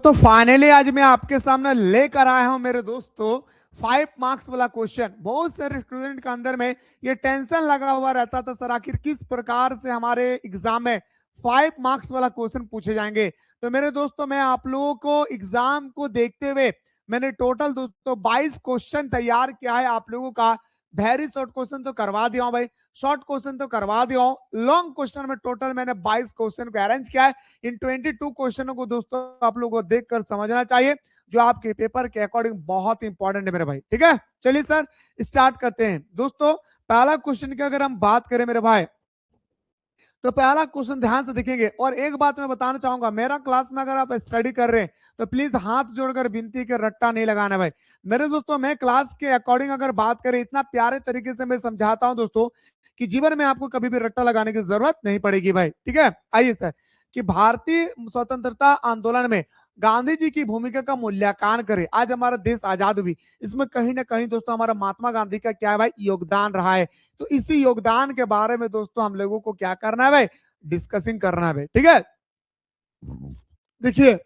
दोस्तों फाइनली आज मैं आपके सामने लेकर आया हूं मेरे दोस्तों 5 मार्क्स वाला क्वेश्चन। बहुत सारे स्टूडेंट के अंदर में ये टेंशन लगा हुआ रहता था, सर आखिर किस प्रकार से हमारे एग्जाम में 5 मार्क्स वाला क्वेश्चन पूछे जाएंगे। तो मेरे दोस्तों मैं आप लोगों को एग्जाम को देखते हुए मैंने टोटल दोस्तों 22 क्वेश्चन तैयार किया है आप लोगों का। वेरी शॉर्ट क्वेश्चन तो करवा दिया हूं भाई, शॉर्ट क्वेश्चन तो करवा दिया हूं। लॉन्ग क्वेश्चन में टोटल मैंने 22 क्वेश्चन को अरेंज किया है। इन 22 क्वेश्चनों को दोस्तों आप लोगों को देखकर समझना चाहिए, जो आपके पेपर के अकॉर्डिंग बहुत इंपॉर्टेंट है मेरे भाई। ठीक है, चलिए सर स्टार्ट करते हैं। दोस्तों पहला क्वेश्चन की अगर हम बात करें मेरे भाई, तो पहला क्वेश्चन ध्यान से देखेंगे। और एक बात मैं बताना चाहूंगा, मेरा क्लास में अगर आप स्टडी कर रहे हैं तो प्लीज हाथ जोड़कर विनती के रट्टा नहीं लगाना भाई। मेरे दोस्तों मैं क्लास के अकॉर्डिंग अगर बात करें, इतना प्यारे तरीके से मैं समझाता हूं दोस्तों कि जीवन में आपको कभी भी रट्टा लगाने की जरूरत नहीं पड़ेगी भाई। ठीक है, आइए सर कि भारतीय स्वतंत्रता आंदोलन में गांधी जी की भूमिका का मूल्यांकन करें। आज हमारा देश आजाद हुई, इसमें कहीं ना कहीं दोस्तों हमारा महात्मा गांधी का क्या है भाई, योगदान रहा है। तो इसी योगदान के बारे में दोस्तों हम लोगों को क्या करना है भाई, डिस्कसिंग करना है भाई। ठीक है, देखिए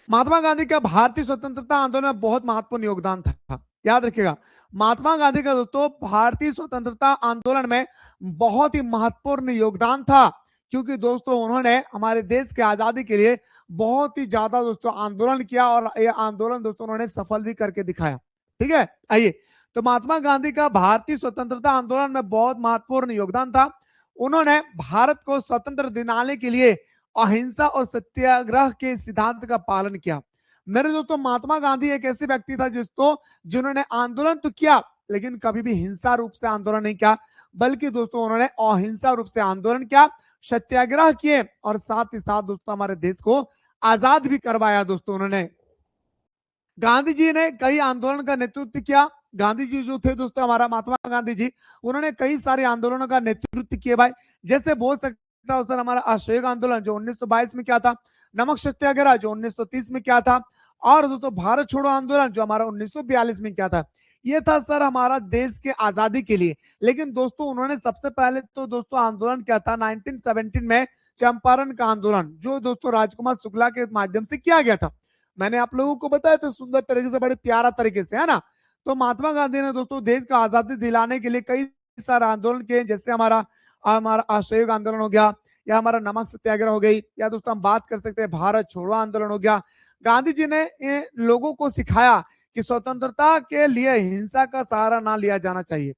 महात्मा गांधी का भारतीय स्वतंत्रता आंदोलन में बहुत महत्वपूर्ण योगदान था। याद रखिएगा, महात्मा गांधी का दोस्तों भारतीय स्वतंत्रता आंदोलन में बहुत ही महत्वपूर्ण योगदान था, क्योंकि दोस्तों उन्होंने हमारे देश के आजादी के लिए बहुत ही ज्यादा दोस्तों आंदोलन किया, और यह आंदोलन दोस्तों उन्होंने सफल भी करके दिखाया। ठीक है, आइए तो महात्मा गांधी का भारतीय स्वतंत्रता आंदोलन में बहुत महत्वपूर्ण योगदान था। उन्होंने भारत को स्वतंत्र दिलाने के लिए अहिंसा और सत्याग्रह के सिद्धांत का पालन किया। मेरे दोस्तों महात्मा गांधी एक ऐसे व्यक्ति था जिन्होंने आंदोलन तो किया, लेकिन कभी भी हिंसा रूप से आंदोलन नहीं किया, बल्कि दोस्तों उन्होंने अहिंसा रूप से आंदोलन किया, सत्याग्रह किए, और साथ ही साथ दोस्तों हमारे देश को आजाद भी करवाया। दोस्तों उन्होंने, गांधी जी ने कई आंदोलन का नेतृत्व किया। गांधी जी जो थे दोस्तों हमारा महात्मा गांधी जी, उन्होंने कई सारे आंदोलनों का नेतृत्व किया भाई। जैसे बोल सकता हूं सर हमारा असहयोग आंदोलन जो 1922 में क्या था, नमक सत्याग्रह जो 1930 में क्या था, और दोस्तों भारत छोड़ो आंदोलन जो हमारा 1942 में क्या था। ये था सर हमारा देश के आजादी के लिए। लेकिन दोस्तों उन्होंने सबसे पहले तो दोस्तों आंदोलन क्या था 1917 में, चंपारण का आंदोलन, जो दोस्तों राजकुमार शुक्ला के माध्यम से किया गया था। मैंने आप लोगों को बताया था सुंदर तरीके से, बड़े प्यारा तरीके से, है ना। तो महात्मा गांधी ने दोस्तों देश का आजादी दिलाने के लिए कई सारे आंदोलन किए, जैसे हमारा हमारा असहयोग आंदोलन हो गया, या हमारा नमक सत्याग्रह हो गई, या दोस्तों हम बात कर सकते हैं भारत छोड़ो आंदोलन हो गया। गांधी जी ने लोगों को सिखाया कि स्वतंत्रता के लिए हिंसा का सहारा ना लिया जाना चाहिए।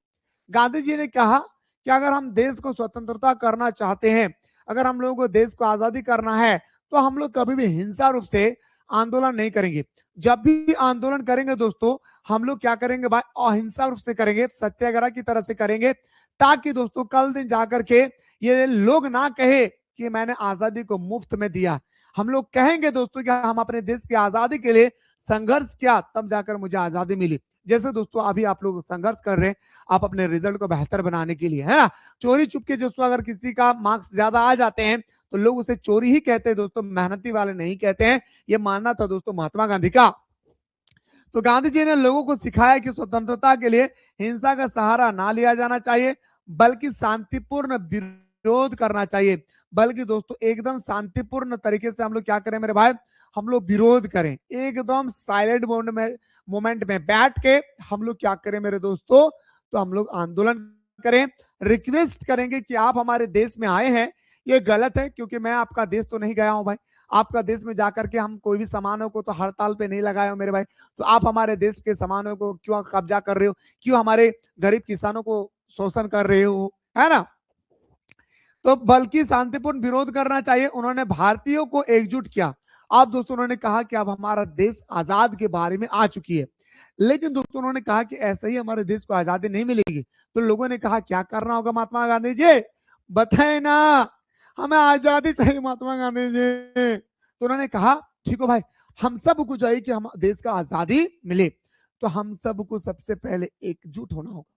गांधी जी ने कहा कि अगर हम देश को स्वतंत्रता करना चाहते हैं, अगर हम लोगों को देश को आजादी करना है, तो हम लोग कभी भी हिंसा रूप से आंदोलन नहीं करेंगे। जब भी आंदोलन करेंगे दोस्तों, हम लोग क्या करेंगे भाई, अहिंसा रूप से करेंगे, सत्याग्रह की तरह से करेंगे, ताकि दोस्तों कल दिन जाकर के ये लोग ना कहे कि मैंने आजादी को मुफ्त में दिया। हम लोग कहेंगे दोस्तों कि हम अपने देश की आजादी के लिए संघर्ष किया, तब जाकर मुझे आजादी मिली। जैसे दोस्तों अभी आप लोग संघर्ष कर रहे हैं आप अपने रिजल्ट को बेहतर बनाने के लिए, है ना। चोरी चुपके दोस्तों अगर किसी का मार्क्स ज्यादा आ जाते हैं तो लोग उसे चोरी ही कहते हैं दोस्तों, मेहनती वाले नहीं कहते हैं। ये मानना था दोस्तों महात्मा गांधी का। तो गांधी जी ने लोगों को सिखाया कि स्वतंत्रता के लिए हिंसा का सहारा ना लिया जाना चाहिए, बल्कि शांतिपूर्ण विरोध करना चाहिए। बल्कि दोस्तों एकदम शांतिपूर्ण तरीके से हम लोग क्या करें मेरे भाई, हम लोग विरोध करें, एकदम साइलेंट मोमेंट में बैठ के हम लोग क्या करें मेरे दोस्तों, तो हम लोग आंदोलन करें, रिक्वेस्ट करेंगे कि आप हमारे देश में आए हैं, ये गलत है, क्योंकि मैं आपका देश तो नहीं गया हूं भाई। आपका देश में जाकर के हम कोई भी सामानों को तो हड़ताल पे नहीं लगाए हो मेरे भाई। तो आप हमारे देश के सामानों को क्यों कब्जा कर रहे हो, क्यों हमारे गरीब किसानों को शोषण कर रहे हो, है ना। तो बल्कि शांतिपूर्ण विरोध करना चाहिए। उन्होंने भारतीयों को एकजुट किया। अब दोस्तों उन्होंने कहा कि अब हमारा देश आजाद के बारे में आ चुकी है, लेकिन दोस्तों उन्होंने कहा कि ऐसे ही हमारे देश को आजादी नहीं मिलेगी। तो लोगों ने कहा क्या करना होगा महात्मा गांधी जी, बताए ना, हमें आजादी चाहिए महात्मा गांधी जी। तो उन्होंने कहा ठीक है भाई, हम सबको चाहिए कि हम देश का आजादी मिले, तो हम सबको सबसे पहले एकजुट होना होगा।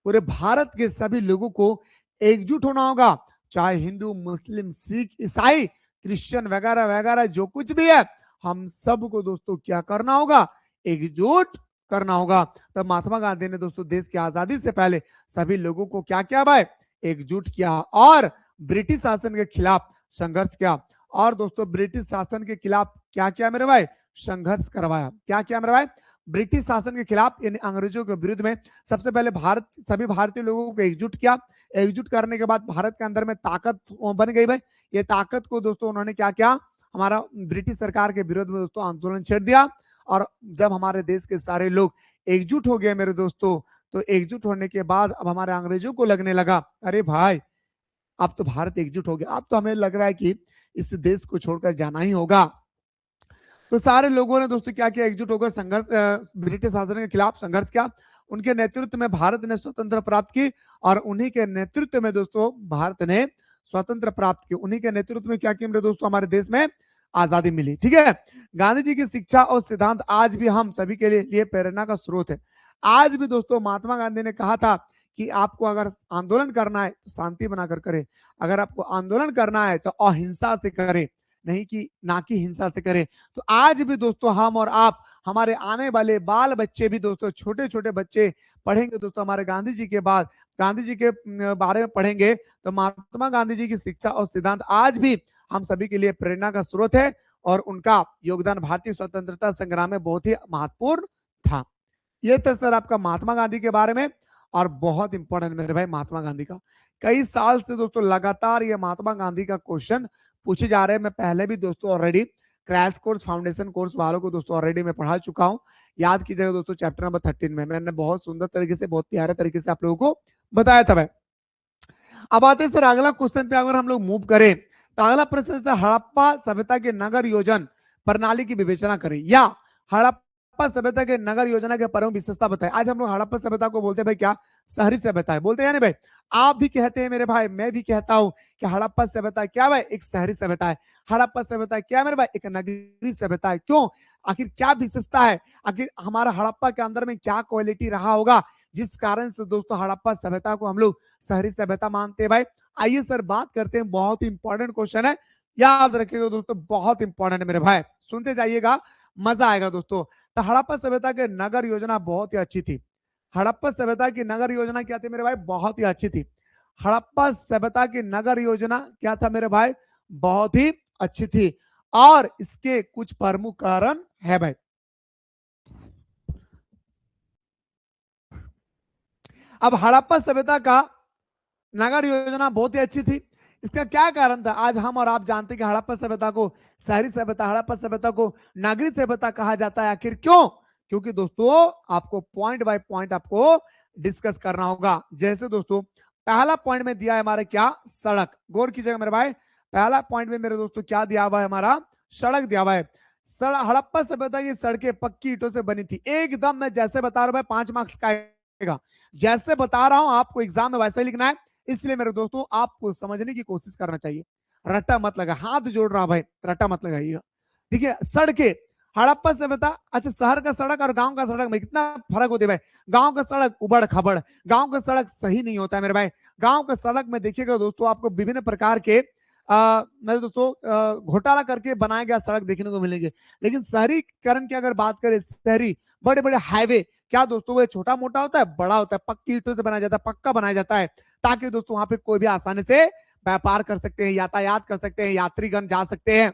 पूरे भारत के सभी लोगों को एकजुट होना होगा, चाहे हिंदू मुस्लिम सिख ईसाई क्रिश्चियन वगैरह वगैरह जो कुछ भी है, हम सबको दोस्तों क्या करना होगा, एकजुट करना होगा। तब महात्मा गांधी ने दोस्तों देश की आजादी से पहले सभी लोगों को क्या किया भाई, एकजुट किया, और ब्रिटिश शासन के खिलाफ संघर्ष किया। और दोस्तों ब्रिटिश शासन के खिलाफ क्या किया मेरे भाई, संघर्ष करवाया। क्या किया मेरे भाई, ब्रिटिश शासन के खिलाफ यानी अंग्रेजों के विरुद्ध में सबसे पहले भारत सभी भारतीय लोगों को एकजुट किया। एकजुट करने के बाद भारत के अंदर में ताकत बन गई भाई। ये ताकत को दोस्तों उन्होंने क्या किया, हमारा ब्रिटिश सरकार के विरुद्ध में दोस्तों आंदोलन छेड़ दिया। और जब हमारे देश के सारे लोग एकजुट हो गए मेरे दोस्तों, तो एकजुट होने के बाद अब हमारे अंग्रेजों को लगने लगा, अरे भाई अब तो भारत एकजुट हो गया, अब तो हमें लग रहा है कि इस देश को छोड़कर जाना ही होगा। तो सारे लोगों ने दोस्तों क्या किया, एकजुट होकर संघर्ष ब्रिटिश शासन के खिलाफ संघर्ष किया। उनके नेतृत्व में भारत ने स्वतंत्र प्राप्त की और उन्हीं के नेतृत्व में दोस्तों भारत ने स्वतंत्र प्राप्त की। उन्हीं के नेतृत्व में क्या किया मेरे दोस्तों, हमारे देश में आजादी मिली। ठीक है, गांधी जी की शिक्षा और सिद्धांत आज भी हम सभी के लिए प्रेरणा का स्रोत है। आज भी दोस्तों महात्मा गांधी ने कहा था कि आपको अगर आंदोलन करना है तो शांति बनाकर करें, अगर आपको आंदोलन करना है तो अहिंसा से करें, नहीं कि ना कि हिंसा से करें। तो आज भी दोस्तों हम और आप, हमारे आने वाले बाल बच्चे भी दोस्तों, छोटे छोटे बच्चे पढ़ेंगे दोस्तों हमारे गांधी जी के बाद, गांधी जी के बारे में पढ़ेंगे तो महात्मा गांधी जी की शिक्षा और सिद्धांत आज भी हम सभी के लिए प्रेरणा का स्रोत है और उनका योगदान भारतीय स्वतंत्रता संग्राम में बहुत ही महत्वपूर्ण था। ये था सर आपका महात्मा गांधी के बारे में। और बहुत इंपॉर्टेंट मेरे भाई महात्मा गांधी का, कई साल से दोस्तों लगातार ये महात्मा गांधी का क्वेश्चन पूछे जा रहे हैं। मैं पहले भी दोस्तों already crash course foundation course वालों को दोस्तों ऑलरेडी मैं पढ़ा चुका हूं। याद कीजिएगा दोस्तों चैप्टर नंबर 13 में मैंने बहुत सुंदर तरीके से, बहुत प्यारे तरीके से आप लोगों को बताया था भाई। अब आते सर अगला क्वेश्चन पे, अगर हम लोग मूव करें तो अगला प्रश्न से हड़प्पा सभ्यता के नगर योजन प्रणाली की विवेचना करें या हड़प्पा सभ्यता के नगर योजना के प्रमुख विशेषता बताए। आज हम लोग हड़प्पा सभ्यता को बोलते हैं भाई क्या, शहरी सभ्यता है, बोलते हैं नहीं भाई, आप भी कहते हैं मेरे भाई, मैं भी कहता हूं कि हड़प्पा सभ्यता क्या भाई, एक शहरी सभ्यता है। हड़प्पा सभ्यता क्या मेरे भाई, एक नगरीय सभ्यता है। क्यों, आखिर क्या विशेषता है, आखिर हमारा हड़प्पा के अंदर में क्या क्वालिटी रहा होगा जिस कारण से दोस्तों हड़प्पा सभ्यता को हम लोग शहरी सभ्यता मानते हैं भाई। आइए सर बात करते हैं, बहुत ही इंपॉर्टेंट क्वेश्चन है, याद रखिएगा दोस्तों, बहुत इंपॉर्टेंट है मेरे भाई, सुनते जाइएगा, मजा आएगा दोस्तों। तो हड़प्पा सभ्यता के नगर योजना बहुत ही अच्छी थी। हड़प्पा सभ्यता की नगर योजना क्या थी मेरे भाई, बहुत ही अच्छी थी। हड़प्पा सभ्यता की नगर योजना क्या था मेरे भाई, बहुत ही अच्छी थी। और इसके कुछ प्रमुख कारण है भाई। अब हड़प्पा सभ्यता का नगर योजना बहुत ही अच्छी थी, इसका क्या कारण था, आज हम और आप जानते हैं कि हड़प्पा सभ्यता को शहरी सभ्यता, हड़प्पा सभ्यता को नगरीय सभ्यता कहा जाता है। आखिर क्यों, क्योंकि दोस्तों आपको पॉइंट बाय पॉइंट आपको डिस्कस करना होगा। जैसे दोस्तों पहला पॉइंट में दिया है हमारे क्या, सड़क, गौर कीजिएगा मेरे भाई, पहला पॉइंट में मेरे दोस्तों क्या दिया हुआ है, हमारा सड़क दिया हुआ है। हड़प्पा सभ्यता की सड़कें पक्की ईंटों से बनी थी, एकदम मैं जैसे बता रहा हूं भाई 5 मार्क्स का आएगा, जैसे बता रहा हूं आपको एग्जाम में वैसे ही लिखना है। इसलिए मेरे दोस्तों आपको समझने की कोशिश करना चाहिए, रट्टा मत लगा, हाथ जोड़ रहा भाई, रट्टा मत लगाइएगा। देखिए सड़कें, हड़प्पा सभ्यता, अच्छा शहर का सड़क और गांव का सड़क में कितना फर्क होता है भाई। गांव का सड़क उबड़ खबड़, गांव का सड़क सही नहीं होता है मेरे भाई। गांव का सड़क में देखिएगा दोस्तों आपको विभिन्न प्रकार के मेरे दोस्तों घोटाला करके बनाया गया सड़क देखने को मिलेंगे। लेकिन शहरीकरण की अगर बात करें, शहरी बड़े बड़े हाईवे क्या दोस्तों, वो छोटा मोटा होता है, बड़ा होता है, पक्की ईंटों से बनाया जाता है, पक्का बनाया जाता है, ताकि दोस्तों वहां पे कोई भी आसानी से व्यापार कर सकते हैं, यातायात कर सकते हैं, यात्रीगण जा सकते हैं।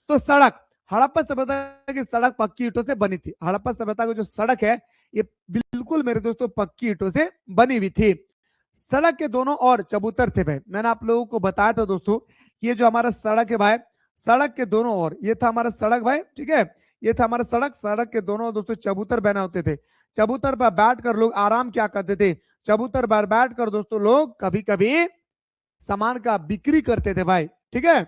तो सड़क, हड़प्पा सभ्यता की सड़क पक्की ईंटों से बनी थी। हड़प्पा सभ्यता की जो सड़क है ये बिल्कुल मेरे दोस्तों पक्की ईंटों से बनी हुई थी। सड़क के दोनों ओर चबूतर थे भाई, मैंने आप लोगों को बताया था दोस्तों, ये जो हमारा सड़क है भाई, सड़क के दोनों ओर, ये था हमारा सड़क भाई, ठीक है, ये था हमारा सड़क, सड़क के दोनों दोस्तों चबूतर बने होते थे। चबूतर पर बैठ कर लोग आराम क्या करते थे, चबूतर पर बैठ कर दोस्तों लोग कभी कभी सामान का बिक्री करते थे भाई, ठीक है।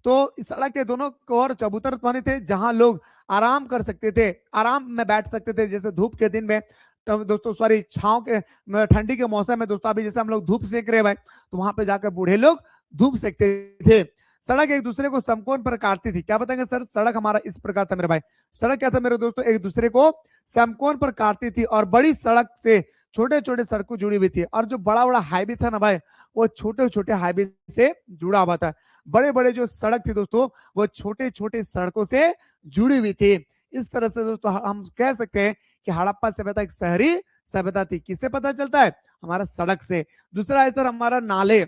तो इस सड़क के दोनों ओर चबूतर बने थे जहां लोग आराम कर सकते थे, आराम में बैठ सकते थे, जैसे धूप के दिन में तो दोस्तों सॉरी छाव के, ठंडी के मौसम में दोस्तों अभी जैसे हम लोग धूप सेक रहे हैं भाई, तो वहां पे जाकर बूढ़े लोग धूप सेकते थे। सड़क एक दूसरे को समकोण पर काटती थी, क्या बताएंगे सर, सड़क हमारा इस प्रकार था मेरे भाई, सड़क क्या था मेरे दोस्तों, एक दूसरे को समकोण पर काटती थी और बड़ी सड़क से छोटे छोटे सड़कों जुड़ी हुई थी, और जो बड़ा बड़ा हाईवे था ना भाई, वो छोटे छोटे हाईवे से जुड़ा हुआ था। बड़े बड़े जो सड़क थी दोस्तों वो छोटे छोटे सड़कों से जुड़ी हुई थी। इस तरह से दोस्तों हम कह सकते हैं कि हड़प्पा सभ्यता एक शहरी सभ्यता थी। किससे पता चलता है, हमारा सड़क से। दूसरा है सर हमारा नाले,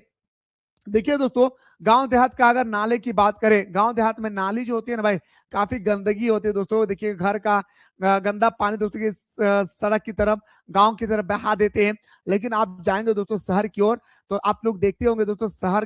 देखिए दोस्तों, गांव देहात का अगर नाले की बात करें, गांव देहात में नाली जो होती है ना भाई, काफी गंदगी होती है दोस्तों। देखिए घर का गंदा पानी दोस्तों की सड़क की तरफ, गांव की तरफ बहा देते हैं। लेकिन आप जाएंगे दोस्तों शहर की ओर, तो आप लोग देखते होंगे दोस्तों, शहर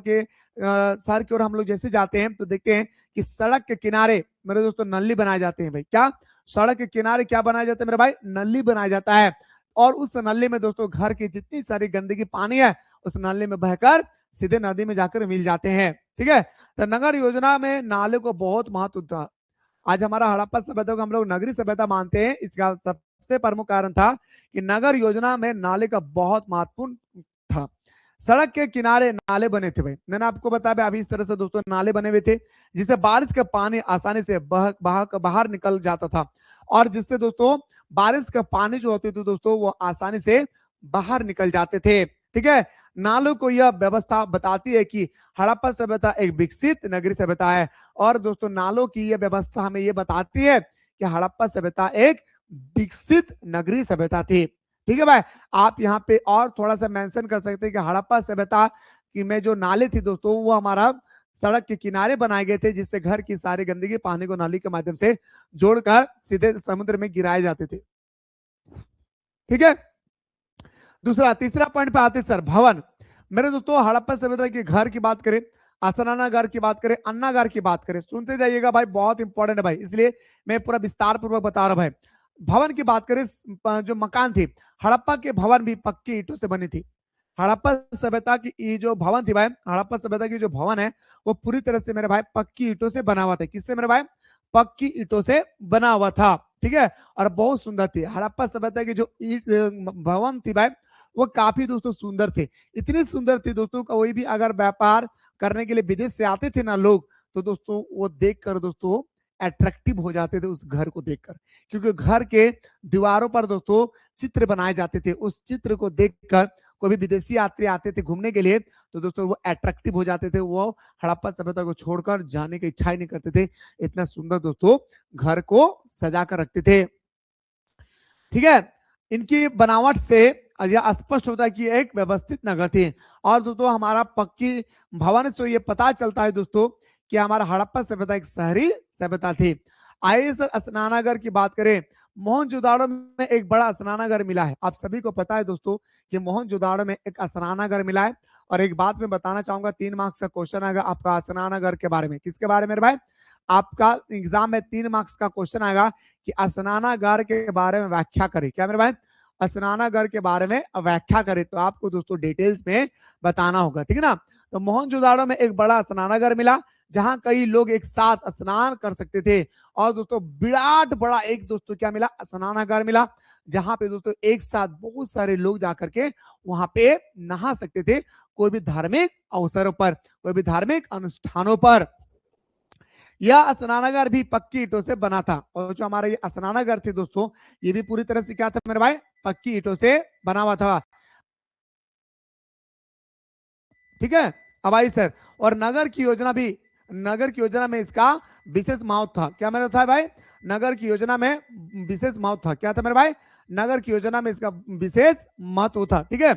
की ओर हम लोग जैसे जाते हैं तो देखते हैं कि सड़क के किनारे मेरे दोस्तों नली बनाए जाते हैं भाई। क्या सड़क के किनारे क्या बनाया जाता है मेरे भाई? नली बनाया जाता है। और उस नली में दोस्तों घर की जितनी सारी गंदगी पानी है, उस नली में बहकर सीधे नदी में जाकर मिल जाते हैं। ठीक है, तो नगर योजना में नाले को बहुत महत्व था। आज हमारा हड़प्पा सभ्यता को हम लोग नगरी सभ्यता मानते हैं, इसका सबसे प्रमुख कारण था कि नगर योजना में नाले का बहुत महत्वपूर्ण था। सड़क के किनारे नाले बने थे भाई, मैंने आपको बताया अभी इस तरह से दोस्तों नाले बने हुए थे, जिससे बारिश का पानी आसानी से बाहर निकल जाता था। और जिससे दोस्तों बारिश का पानी जो होते थे दोस्तों, वो आसानी से बाहर निकल जाते थे। ठीक है, नालों को यह व्यवस्था बताती है कि हड़प्पा सभ्यता एक विकसित नगरीय सभ्यता है। और दोस्तों नालों की यह व्यवस्था हमें यह बताती है कि हड़प्पा सभ्यता एक विकसित नगरीय सभ्यता थी। ठीक है भाई, आप यहाँ पे और थोड़ा सा मेंशन कर सकते हैं कि हड़प्पा सभ्यता की में जो नाले थी दोस्तों, वो हमारा सड़क के किनारे बनाए गए थे, जिससे घर की सारी गंदगी पानी को नाली के माध्यम से जोड़कर सीधे समुद्र में गिराए जाते थे। ठीक है, दूसरा तीसरा पॉइंट पे आते सर, भवन। मेरे दोस्तों हड़प्पा सभ्यता के घर की बात करें, स्नानागार की बात करें, अन्नागार की बात करें, सुनते जाइएगा भाई, बहुत इंपॉर्टेंट है भाई, इसलिए मैं पूरा विस्तार पूर्वक बता रहा हूं भाई। भवन की बात करें, जो मकान थी, हड़प्पा के भवन भी पक्की ईंटों से बनी थी। हड़प्पा सभ्यता की ये जो भवन थी भाई, हड़प्पा सभ्यता की जो भवन है, वो पूरी तरह से मेरे भाई पक्की ईंटों से बना हुआ था। किससे मेरे भाई? पक्की ईंटों से बना हुआ था। ठीक है, और बहुत सुंदर थी हड़प्पा सभ्यता की जो ईंट भवन थी भाई, वो काफी दोस्तों सुंदर थे। इतनी सुंदर थी दोस्तों, कोई भी अगर व्यापार करने के लिए विदेश से आते थे ना लोग, तो दोस्तों वो देखकर दोस्तों अट्रैक्टिव हो जाते थे उस घर को देखकर, क्योंकि घर के दीवारों पर दोस्तों चित्र बनाए जाते थे। उस चित्र को देखकर कोई भी विदेशी यात्री आते थे घूमने के लिए, तो दोस्तों वो अट्रैक्टिव हो जाते थे, वो हड़प्पा सभ्यता को छोड़कर जाने की इच्छा ही नहीं करते थे। इतना सुंदर दोस्तों घर को सजा कर रखते थे। ठीक है, इनकी बनावट से यह स्पष्ट होता है कि एक व्यवस्थित नगर थी। और दोस्तों हमारा पक्की भवन से ये पता चलता है दोस्तों कि हमारा हड़प्पा सभ्यता एक शहरी सभ्यता थी। आइए सर स्नानागार की बात करें। मोहनजोदाड़ो में एक बड़ा स्नानागार मिला है। आप सभी को पता है दोस्तों कि मोहनजोदाड़ो में एक स्नानागार मिला है। और एक बात मैं बताना चाहूंगा, 3 मार्क्स का क्वेश्चन आएगा आपका स्नानागार के बारे में। किसके बारे में भाई? आपका एग्जाम में 3 मार्क्स का क्वेश्चन आएगा कि स्नानागार के बारे में व्याख्या करें। क्या मेरे भाई? स्नानागार के बारे में व्याख्या करें, तो आपको दोस्तों डिटेल्स में बताना होगा। ठीक है ना, तो मोहनजोदाड़ो में एक बड़ा स्नानागार मिला, जहां कई लोग एक साथ स्नान कर सकते थे। और दोस्तों विराट बड़ा एक दोस्तों क्या मिला? स्नानागार मिला, जहां पे दोस्तों एक साथ बहुत सारे लोग जाकर के वहां पे नहा सकते थे, कोई भी धार्मिक अवसरों पर, कोई भी धार्मिक अनुष्ठानों पर। यह स्नानागार भी पक्की ईंटों से बना था। और जो हमारा ये स्नानागार थे दोस्तों, ये भी पूरी तरह से क्या था मेरे भाई? पक्की ईंटों से बना हुआ था। ठीक है, अब आई सर, और नगर की योजना में इसका विशेष महत्व था। क्या मेरे था भाई? नगर की योजना में विशेष महत्व था। क्या था मेरे भाई? नगर की योजना में इसका विशेष महत्व था। ठीक है,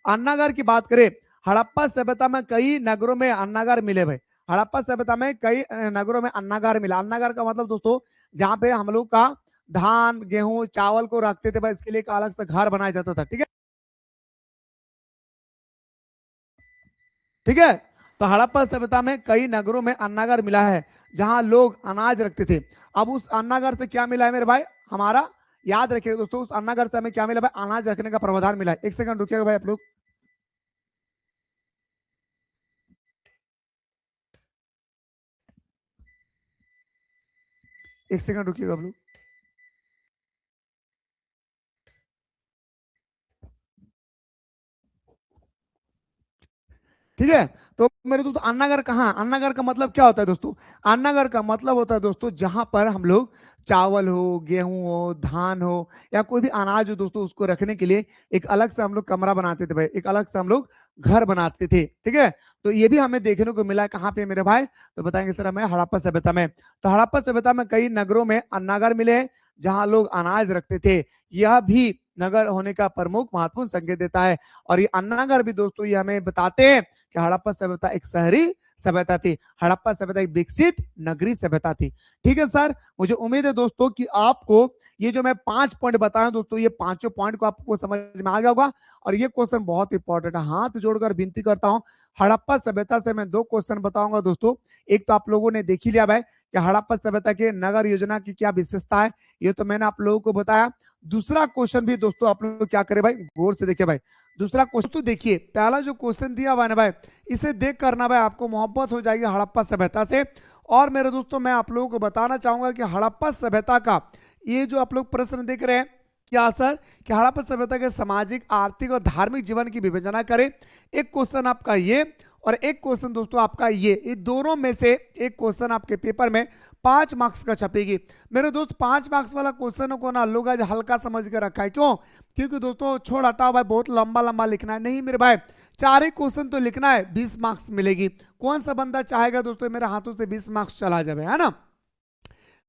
अन्नागार की बात करें, हड़प्पा सभ्यता में कई नगरों में अन्नागार मिले भाई। हड़प्पा सभ्यता में कई नगरों में अन्नागार मिला। अन्नागार का मतलब दोस्तों जहाँ पे हम लोग का धान गेहूं चावल को रखते थे भाई, इसके लिए एक अलग से घर बनाया जाता था। ठीक है, ठीक है, तो हड़प्पा सभ्यता में कई नगरों में अन्नागार मिला है, जहां लोग अनाज रखते थे। अब उस अन्नागार से क्या मिला है मेरे भाई? हमारा याद रखिएगा दोस्तों, उस अन्नागार से हमें क्या मिला भाई? अनाज रखने का प्रावधान मिला है। एक सेकंड रुकिएगा भाई आप लोग। एक सेकंड रुकिएगा आप लोग। ठीक है, तो मेरे दोस्तों अन्नागार कहाँ? अन्नागार का मतलब क्या होता है दोस्तों? अन्नागार का मतलब होता है दोस्तों जहां पर हम लोग चावल हो, गेहूं हो, धान हो, या कोई भी अनाज हो दोस्तों, उसको रखने के लिए एक अलग से हम लोग कमरा बनाते थे भाई, एक अलग से हम लोग घर बनाते थे। ठीक है, तो ये भी हमें देखने को मिला है कहाँ पे मेरे भाई? तो बताएंगे सर हमें हड़प्पा सभ्यता में। तो हड़प्पा सभ्यता में कई नगरों में अन्नागार मिले हैं, जहां लोग अनाज रखते थे। यह भी नगर होने का प्रमुख महत्वपूर्ण संकेत देता है। और ये अन्नानगर भी दोस्तों ये हमें बताते हैं कि हड़प्पा सभ्यता एक शहरी सभ्यता थी, हड़प्पा सभ्यता एक विकसित नगरीय सभ्यता थी। ठीक है सर, मुझे उम्मीद है दोस्तों कि आपको ये जो मैं 5 पॉइंट बताया दोस्तों, ये पांचों पॉइंट को आपको समझ में आ गया होगा। और ये क्वेश्चन बहुत इंपॉर्टेंट है, हाथ जोड़कर विनती करता हूं, हड़प्पा सभ्यता से मैं 2 क्वेश्चन बताऊंगा दोस्तों। एक तो आप लोगों ने देख ही लिया भाई कि हड़प्पा सभ्यता के नगर योजना की क्या विशेषता है, ये तो मैंने आप लोगों को बताया। दूसरा क्वेश्चन भी दोस्तों आप लोग क्या करें भाई, गौर से देखिए भाई। दूसरा क्वेश्चन तो देखिए, पहला जो क्वेश्चन दिया हुआ है ना भाई, इसे देख करना भाई आपको मोहब्बत हो जाएगी हड़प्पा सभ्यता से। और मेरे दोस्तों मैं आप लोगों को बताना चाहूंगा कि हड़प्पा सभ्यता का ये जो आप लोग प्रश्न देख रहे हैं, क्या सर कि हड़प्पा सभ्यता के सामाजिक, आर्थिक और धार्मिक जीवन की विवेचना करें। एक क्वेश्चन आपका ये और एक क्वेश्चन दोस्तों आपका ये दोनों में से एक क्वेश्चन आपके पेपर में 5 मार्क्स का छपेगी। मेरे दोस्त 5 मार्क्स वाला क्वेश्चन को ना लोग आज हल्का समझ के रखा है, क्यों? क्योंकि दोस्तों छोड़ हटाओ भाई, बहुत लंबा लंबा लिखना है। नहीं मेरे भाई, 4 ही क्वेश्चन तो लिखना है, 20 मार्क्स मिलेगी। कौन सा बंदा चाहेगा दोस्तों मेरे हाथों से 20 मार्क्स चला जाए, है ना?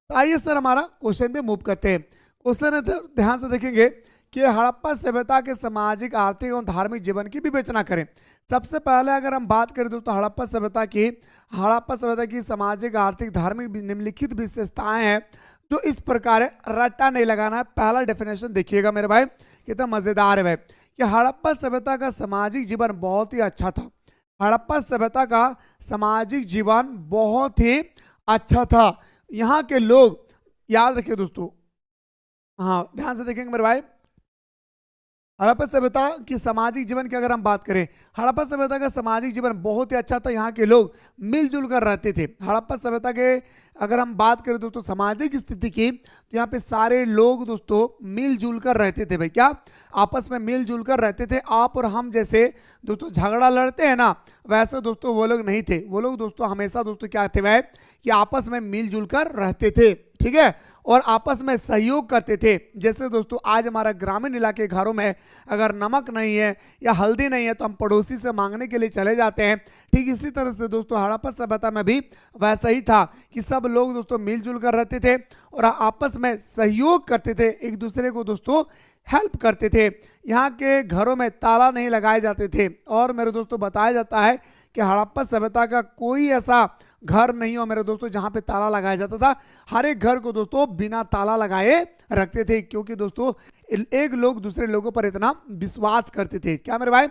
तो आइए सर हमारा क्वेश्चन पे मूव करते हैं। क्वेश्चन ध्यान से देखेंगे कि हड़प्पा सभ्यता के सामाजिक, आर्थिक एवं धार्मिक जीवन की विवेचना करें। सबसे पहले अगर हम बात करें दोस्तों हड़प्पा सभ्यता की सामाजिक, आर्थिक, धार्मिक निम्नलिखित विशेषताएं हैं जो इस प्रकार है, रट्टा नहीं लगाना है। पहला डेफिनेशन देखिएगा मेरे भाई, कितना मजेदार है भाई, कि हड़प्पा सभ्यता का सामाजिक जीवन बहुत ही अच्छा था। हड़प्पा सभ्यता का सामाजिक जीवन बहुत ही अच्छा था। यहाँ के लोग, याद रखिए दोस्तों, हाँ ध्यान से देखेंगे मेरे भाई, हड़प्पा सभ्यता की सामाजिक जीवन की अगर हम बात करें, हड़प्पा सभ्यता का सामाजिक जीवन बहुत ही अच्छा था। यहाँ के लोग मिलजुल कर रहते थे। हड़प्पा सभ्यता के अगर हम बात करें दोस्तों सामाजिक स्थिति की, तो यहाँ पे सारे लोग दोस्तों मिलजुल कर रहते थे भाई, क्या आपस में मिलजुल कर रहते थे। आप और हम जैसे दोस्तों झगड़ा लड़ते हैं ना, वैसे दोस्तों वो लोग नहीं थे। वो लोग दोस्तों हमेशा दोस्तों क्या थे भाई, कि आपस में मिलजुल कर रहते थे, ठीक है, और आपस में सहयोग करते थे। जैसे दोस्तों आज हमारा ग्रामीण इलाके घरों में अगर नमक नहीं है या हल्दी नहीं है तो हम पड़ोसी से मांगने के लिए चले जाते हैं। ठीक इसी तरह से दोस्तों हड़प्पा सभ्यता में भी वैसा ही था कि सब लोग दोस्तों मिलजुल कर रहते थे और आपस में सहयोग करते थे, एक दूसरे को दोस्तों हेल्प करते थे। यहाँ के घरों में ताला नहीं लगाए जाते थे। और मेरे दोस्तों बताया जाता है कि हड़प्पा सभ्यता का कोई ऐसा घर नहीं हो मेरे दोस्तों जहां पे ताला लगाया जाता था। हर एक घर को दोस्तों बिना ताला लगाए रखते थे, क्योंकि दोस्तों एक लोग दूसरे लोगों पर इतना विश्वास करते थे। क्या मेरे भाई,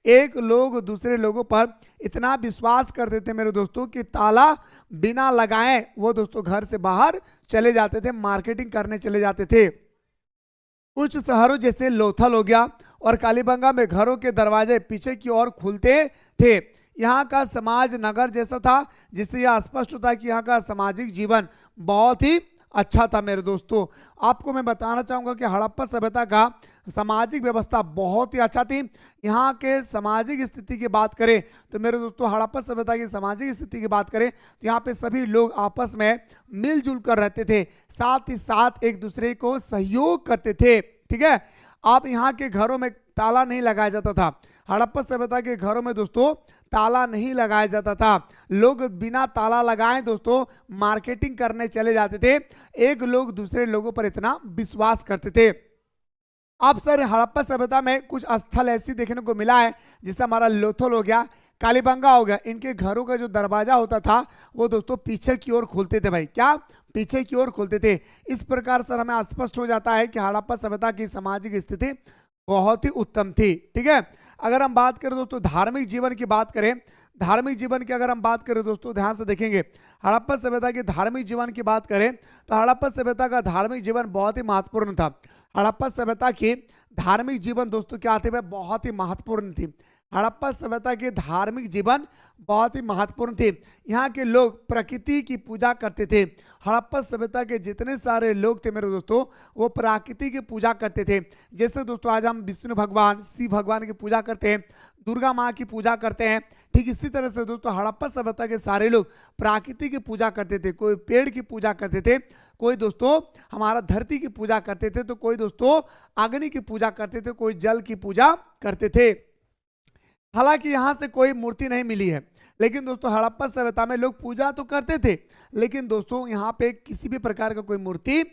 एक लोग दूसरे लोगों पर इतना विश्वास करते थे मेरे दोस्तों कि ताला बिना लगाए वो दोस्तों घर से बाहर चले जाते थे, मार्केटिंग करने चले जाते थे। कुछ शहरों जैसे लोथल हो गया और कालीबंगा में घरों के दरवाजे पीछे की ओर खुलते थे। यहाँ का समाज नगर जैसा था, जिससे यह स्पष्ट होता है कि यहाँ का सामाजिक जीवन बहुत ही अच्छा था। मेरे दोस्तों आपको मैं बताना चाहूँगा कि हड़प्पा सभ्यता का सामाजिक व्यवस्था बहुत ही अच्छा थी। यहाँ के सामाजिक स्थिति की बात करें तो मेरे दोस्तों हड़प्पा सभ्यता की सामाजिक स्थिति की बात करें तो यहाँ पे सभी लोग आपस में मिलजुल कर रहते थे, साथ ही साथ एक दूसरे को सहयोग करते थे। ठीक है, आप यहाँ के घरों में ताला नहीं लगाया जाता था। हड़प्पा सभ्यता के घरों में दोस्तों ताला नहीं लगाया जाता था। लोग बिना ताला लगाए दोस्तों मार्केटिंग करने चले जाते थे। एक लोग दूसरे लोगों पर इतना विश्वास करते थे। अब सर हड़प्पा सभ्यता में कुछ स्थल ऐसी देखने को मिला है, जैसे हमारा लोथल हो गया, कालीबंगा हो गया। इनके घरों का जो दरवाजा होता था वो दोस्तों पीछे की ओर खुलते थे भाई, क्या पीछे की ओर खुलते थे। इस प्रकार सर हमें स्पष्ट हो जाता है कि हड़प्पा सभ्यता की सामाजिक स्थिति बहुत ही उत्तम थी। ठीक है, अगर हम बात करें दोस्तों धार्मिक जीवन की बात करें, धार्मिक जीवन की अगर हम बात करें दोस्तों ध्यान से देखेंगे, हड़प्पा सभ्यता की धार्मिक जीवन की बात करें तो हड़प्पा सभ्यता का धार्मिक जीवन बहुत ही महत्वपूर्ण था। हड़प्पा सभ्यता की धार्मिक जीवन दोस्तों क्या थे, बहुत ही महत्वपूर्ण थी। हड़प्पा सभ्यता के धार्मिक जीवन बहुत ही महत्वपूर्ण थे। यहाँ के लोग प्रकृति की पूजा करते थे। हड़प्पा सभ्यता के जितने सारे लोग थे मेरे दोस्तों वो प्रकृति की पूजा करते थे। जैसे दोस्तों आज हम विष्णु भगवान, शिव भगवान की पूजा करते हैं, दुर्गा माँ की पूजा करते हैं। ठीक इसी तरह से दोस्तों हड़प्पा सभ्यता के सारे लोग प्रकृति की पूजा करते थे। कोई पेड़ की पूजा करते थे, कोई दोस्तों हमारा धरती की पूजा करते थे, तो कोई दोस्तों अग्नि की पूजा करते थे, कोई जल की पूजा करते थे। हालांकि यहाँ से कोई मूर्ति नहीं मिली है, लेकिन दोस्तों हड़प्पा सभ्यता में लोग पूजा तो करते थे, लेकिन दोस्तों यहाँ पे किसी भी प्रकार का कोई मूर्ति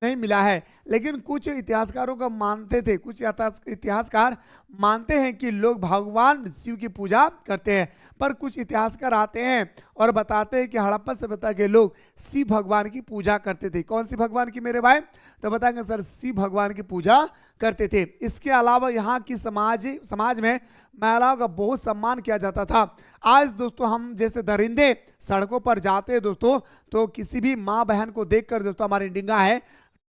नहीं मिला है। लेकिन कुछ इतिहासकारों का मानते थे, कुछ इतिहासकार मानते हैं कि लोग भगवान शिव की पूजा करते हैं। पर कुछ इतिहासकार आते हैं और बताते हैं कि हड़प्पा सभ्यता के लोग शिव भगवान की पूजा करते थे। कौन सी भगवान की मेरे भाई? तो बताएंगे सर, शिव भगवान की पूजा करते थे। इसके अलावा यहाँ की समाज में महिलाओं का बहुत सम्मान किया जाता था। आज दोस्तों हम जैसे दरिंदे सड़कों पर जाते हैं दोस्तों, तो किसी भी माँ बहन को देखकर दोस्तों हमारी निगाह है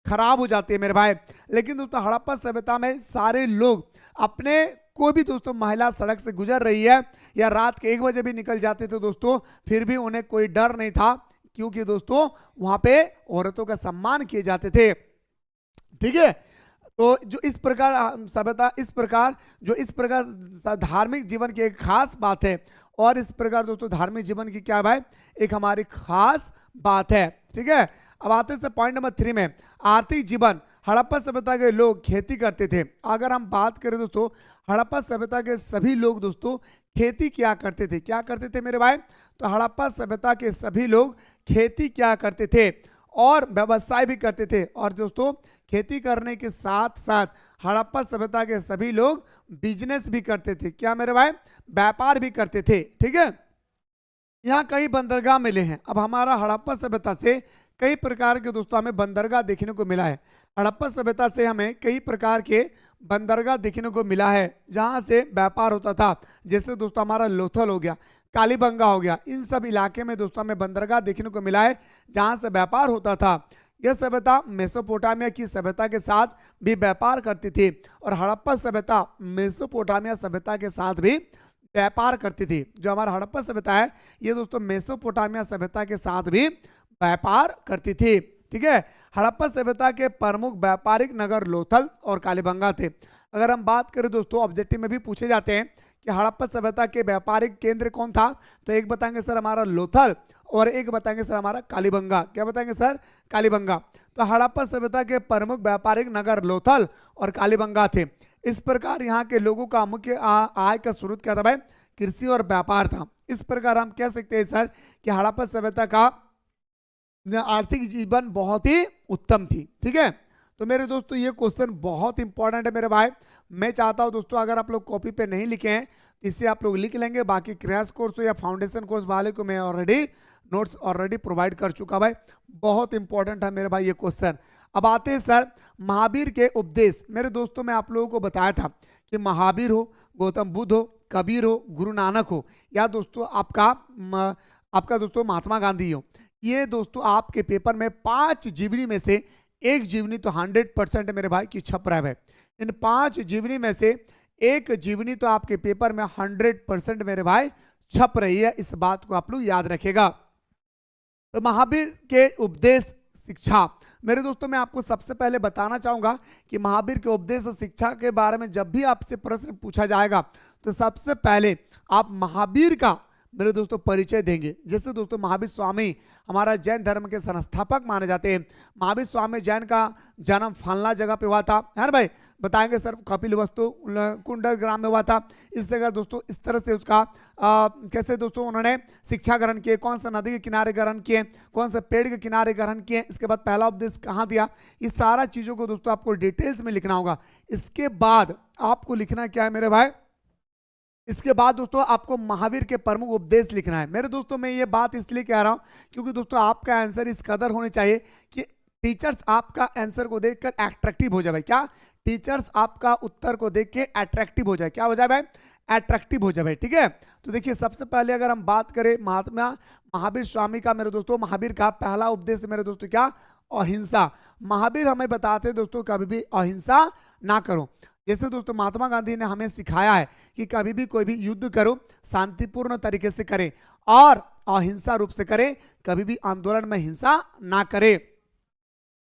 खराब हो जाती है मेरे भाई। लेकिन दोस्तों हड़प्पा सभ्यता में सारे लोग अपने, कोई भी दोस्तों महिला सड़क से गुजर रही है या रात के 1 बजे भी निकल जाते थे दोस्तों, फिर भी उन्हें कोई डर नहीं था, क्योंकि दोस्तों वहां पे औरतों का सम्मान किए जाते थे। ठीक है, तो जो इस प्रकार सभ्यता, जो इस प्रकार धार्मिक जीवन की एक खास बात है। और इस प्रकार दोस्तों धार्मिक जीवन की क्या भाई, एक हमारी खास बात है। ठीक है, अब आते हैं पॉइंट नंबर 3 में, आर्थिक जीवन। हड़प्पा सभ्यता के लोग खेती करते थे। अगर हम बात करें दोस्तों, हड़प्पा सभ्यता के सभी लोग दोस्तों खेती क्या करते थे? क्या करते थे मेरे भाई? तो हड़प्पा सभ्यता के सभी लोग खेती क्या करते थे और व्यवसाय भी करते थे। और दोस्तों खेती करने के साथ साथ हड़प्पा सभ्यता के सभी लोग बिजनेस भी करते थे। क्या मेरे भाई? व्यापार भी करते थे। ठीक है, यहाँ कई बंदरगाह मिले हैं। अब हमारा हड़प्पा सभ्यता से कई प्रकार के दोस्तों हमें बंदरगाह देखने को मिला है। हड़प्पा सभ्यता से हमें कई प्रकार के बंदरगाह देखने को मिला है जहाँ से व्यापार होता था। जैसे दोस्तों हमारा लोथल हो गया, कालीबंगा हो गया, इन सब इलाके में दोस्तों हमें बंदरगाह देखने को मिला है जहाँ से व्यापार होता था। यह सभ्यता मेसोपोटामिया की सभ्यता के साथ भी व्यापार करती थी और हड़प्पा सभ्यता मेसोपोटामिया सभ्यता के साथ भी व्यापार करती थी। जो हमारा हड़प्पा सभ्यता है ये दोस्तों मेसोपोटामिया सभ्यता के साथ भी व्यापार करती थी। ठीक है, हड़प्पा सभ्यता के प्रमुख व्यापारिक नगर लोथल और कालीबंगा थे। अगर हम बात करें दोस्तों, ऑब्जेक्टिव में भी पूछे जाते हैं कि हड़प्पा सभ्यता के व्यापारिक केंद्र कौन था, तो एक बताएंगे सर हमारा लोथल और एक बताएंगे सर हमारा कालीबंगा। क्या बताएंगे सर? कालीबंगा। तो हड़प्पा सभ्यता के प्रमुख व्यापारिक नगर लोथल और कालीबंगा थे। इस प्रकार यहाँ के लोगों का मुख्य आय का स्रोत क्या था भाई? कृषि और व्यापार था। इस प्रकार हम कह सकते हैं सर कि हड़प्पा सभ्यता का आर्थिक जीवन बहुत ही उत्तम थी। ठीक है, तो मेरे दोस्तों ये क्वेश्चन बहुत इंपॉर्टेंट है मेरे भाई। मैं चाहता हूं दोस्तों अगर आप लोग कॉपी पे नहीं लिखे हैं इससे आप लोग लिख लेंगे। बाकी क्रैश कोर्स या फाउंडेशन कोर्स वाले को मैं ऑलरेडी नोट्स प्रोवाइड कर चुका भाई। बहुत इंपॉर्टेंट है मेरे भाई ये क्वेश्चन। अब आते हैं सर महावीर के उपदेश। मेरे दोस्तों मैं आप लोगों को बताया था कि महावीर हो, गौतम बुद्ध हो, कबीर हो, गुरु नानक हो, या दोस्तों आपका दोस्तों महात्मा गांधी हो, ये दोस्तों आपके पेपर में 5 जीवनी में से एक जीवनी तो 100% मेरे भाई की छप रहा है। इन 5 जीवनी में से एक जीवनी तो आपके पेपर में 100% मेरे भाई छप रही है। इस बात को आप लोग याद रखेगा। तो महावीर के उपदेश शिक्षा, मेरे दोस्तों मैं आपको सबसे पहले बताना चाहूंगा कि महावीर के उपदेश और शिक्षा के बारे में जब भी आपसे प्रश्न पूछा जाएगा तो सबसे पहले आप महावीर का मेरे दोस्तों परिचय देंगे। जैसे दोस्तों महावीर स्वामी हमारा जैन धर्म के संस्थापक माने जाते हैं। महावीर स्वामी जैन का जन्म फलना जगह पे हुआ था, है ना भाई? बताएंगे सर कपिलवस्तु कुंडल ग्राम में हुआ था। इस जगह दोस्तों इस तरह से उसका कैसे दोस्तों उन्होंने शिक्षा ग्रहण किए, कौन सा नदी के किनारे ग्रहण किए, कौन से पेड़ के किनारे ग्रहण किए, इसके बाद पहला उपदेश कहाँ दिया, इस सारा चीज़ों को दोस्तों आपको डिटेल्स में लिखना होगा। इसके बाद आपको लिखना क्या है मेरे भाई? इसके बाद दोस्तों आपको महावीर के प्रमुख उपदेश लिखना है। मेरे दोस्तों मैं ये बात इसलिए कह रहा हूं क्योंकि दोस्तों आपका आंसर इस कदर होने चाहिए कि टीचर्स आपका आंसर को देखकर अट्रैक्टिव हो जाए भाई। क्या? टीचर्स आपका उत्तर को देख के अट्रैक्टिव हो जाए। क्या हो जाए भाई? अट्रैक्टिव हो जाए भाई। ठीक है, तो देखिए सबसे पहले अगर हम बात करें महात्मा महावीर स्वामी का, मेरे दोस्तों महावीर का पहला उपदेश मेरे दोस्तों क्या? अहिंसा। महावीर हमें बताते हैं दोस्तों कभी भी अहिंसा ना करो। जैसे दोस्तों महात्मा गांधी ने हमें सिखाया है कि कभी भी कोई भी युद्ध करो शांतिपूर्ण तरीके से करें और अहिंसा रूप से करें, कभी भी आंदोलन में हिंसा ना करें।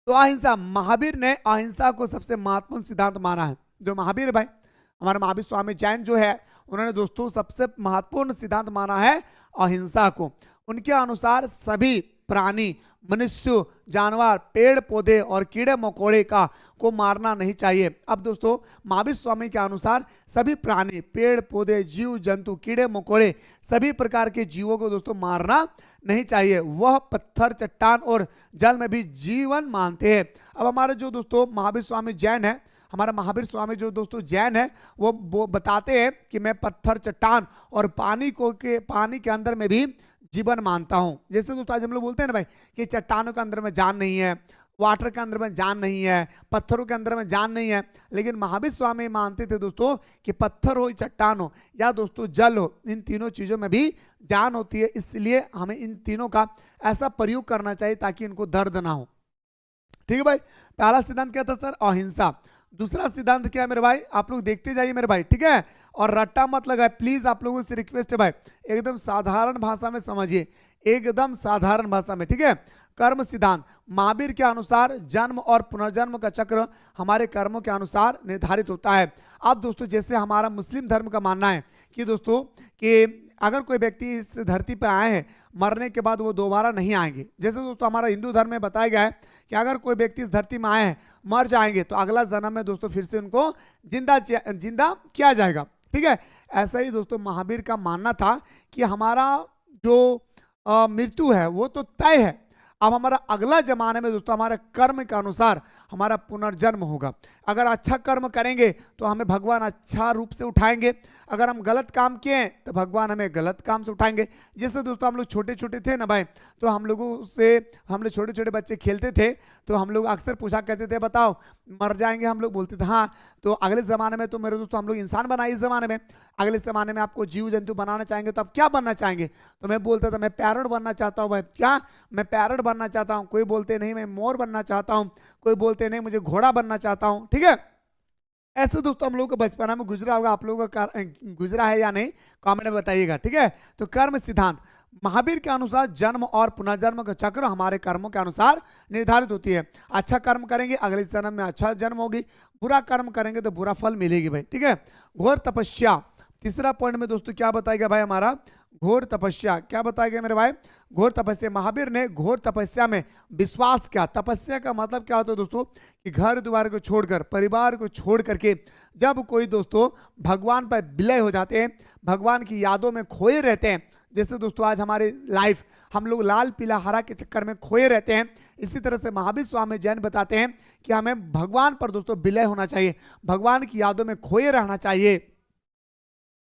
तो अहिंसा, महावीर ने अहिंसा को सबसे महत्वपूर्ण सिद्धांत माना है। जो महावीर भाई हमारे महावीर स्वामी जैन जो है उन्होंने दोस्तों सबसे महत्वपूर्ण सिद्धांत माना है अहिंसा को। उनके अनुसार सभी प्राणी, मनुष्य, जानवर, पेड़ पौधे और कीड़े मकोड़े को मारना नहीं चाहिए। अब दोस्तों महावीर स्वामी के अनुसार सभी प्राणी, पेड़ पौधे, जीव जंतु, कीड़े मकोड़े, सभी प्रकार के जीवों को दोस्तों मारना नहीं चाहिए। वह पत्थर, चट्टान और जल में भी जीवन मानते हैं। अब हमारे जो दोस्तों महावीर स्वामी जैन है, हमारा महावीर स्वामी जो दोस्तों जैन है, वो बताते हैं कि मैं पत्थर, चट्टान और पानी के अंदर में भी जीवन मानता हूं। जैसे दोस्तों आज हम लोग बोलते हैं ना भाई कि चट्टानों के अंदर में जान नहीं है, वाटर के अंदर में जान नहीं है, पत्थरों के अंदर में जान नहीं है, लेकिन महावीर स्वामी मानते थे दोस्तों कि पत्थर हो, चट्टान हो या दोस्तों जल हो, इन तीनों चीजों में भी जान होती है। इसलिए हमें इन तीनों का ऐसा प्रयोग करना चाहिए ताकि इनको दर्द ना हो। ठीक है भाई, पहला सिद्धांत क्या था सर? अहिंसा। दूसरा सिद्धांत क्या है मेरे भाई? आप लोग देखते जाइए मेरे भाई, ठीक है, और रट्टा मत लगाए प्लीज, आप लोगों से रिक्वेस्ट है भाई, एकदम साधारण भाषा में समझिए, एकदम साधारण भाषा में, ठीक है। कर्म सिद्धांत, महावीर के अनुसार जन्म और पुनर्जन्म का चक्र हमारे कर्मों के अनुसार निर्धारित होता है। अब दोस्तों जैसे हमारा मुस्लिम धर्म का मानना है कि दोस्तों कि अगर कोई व्यक्ति इस धरती पर आए हैं, मरने के बाद वो दोबारा नहीं आएंगे। जैसे दोस्तों हमारा हिंदू धर्म में बताया गया है कि अगर कोई व्यक्ति इस धरती में आए हैं, मर जाएंगे, तो अगला जन्म में दोस्तों फिर से उनको जिंदा किया जाएगा। ठीक है, ऐसा ही दोस्तों महावीर का मानना था कि हमारा जो मृत्यु है वो तो तय है, अब हमारा अगला जमाने में दोस्तों हमारे कर्म के अनुसार हमारा पुनर्जन्म होगा। अगर अच्छा कर्म करेंगे तो हमें भगवान अच्छा रूप से उठाएंगे, अगर हम गलत काम किए तो भगवान हमें गलत काम से उठाएंगे। जैसे दोस्तों हम लोग छोटे छोटे थे ना भाई, तो हम लोग छोटे छोटे बच्चे खेलते थे, तो हम लोग अक्सर पूछा करते थे बताओ मर जाएंगे, हम लोग बोलते थे हाँ, तो अगले ज़माने में तो मेरे दोस्तों हम लोग इंसान बनाए, इस ज़माने में अगले ज़माने में आपको जीव जंतु बनाना चाहेंगे तो आप क्या बनना चाहेंगे? तो मैं बोलता था मैं पैरट बनना चाहता हूँ भाई। क्या? मैं पैरट बनना चाहता हूँ। कोई बोलते नहीं मैं मोर बनना चाहता हूँ, कोई बोलते नहीं मुझे घोड़ा बनना चाहता हूँ। ठीक है, ऐसे दोस्तों हम लोगों को बचपना में गुजरा होगा, आप लोगों का गुजरा है या नहीं कमेंट में बताइएगा। ठीक है, तो कर्म सिद्धांत, महावीर के अनुसार जन्म और पुनर्जन्म का चक्र हमारे कर्मों के अनुसार निर्धारित होती है। अच्छा कर्म करेंगे अगले जन्म में अच्छा जन्म होगी, बुरा कर्म करेंगे तो बुरा फल मिलेगी भाई। ठीक है, घोर तपस्या, तीसरा पॉइंट में दोस्तों क्या बताएगा भाई हमारा? घोर तपस्या। क्या बताएगा मेरे भाई? घोर तपस्या। महावीर ने घोर तपस्या में विश्वास किया। तपस्या का मतलब क्या होता है दोस्तों? कि घर द्वार को छोड़कर, परिवार को छोड़ करके जब कोई दोस्तों भगवान पर विलय हो जाते हैं, भगवान की यादों में खोए रहते हैं, जैसे दोस्तों आज हमारी लाइफ हम लोग लाल पीला हरा के चक्कर में खोए रहते हैं, इसी तरह से महावीर स्वामी जैन बताते हैं कि हमें भगवान पर दोस्तों विलय होना चाहिए, भगवान की यादों में खोए रहना चाहिए।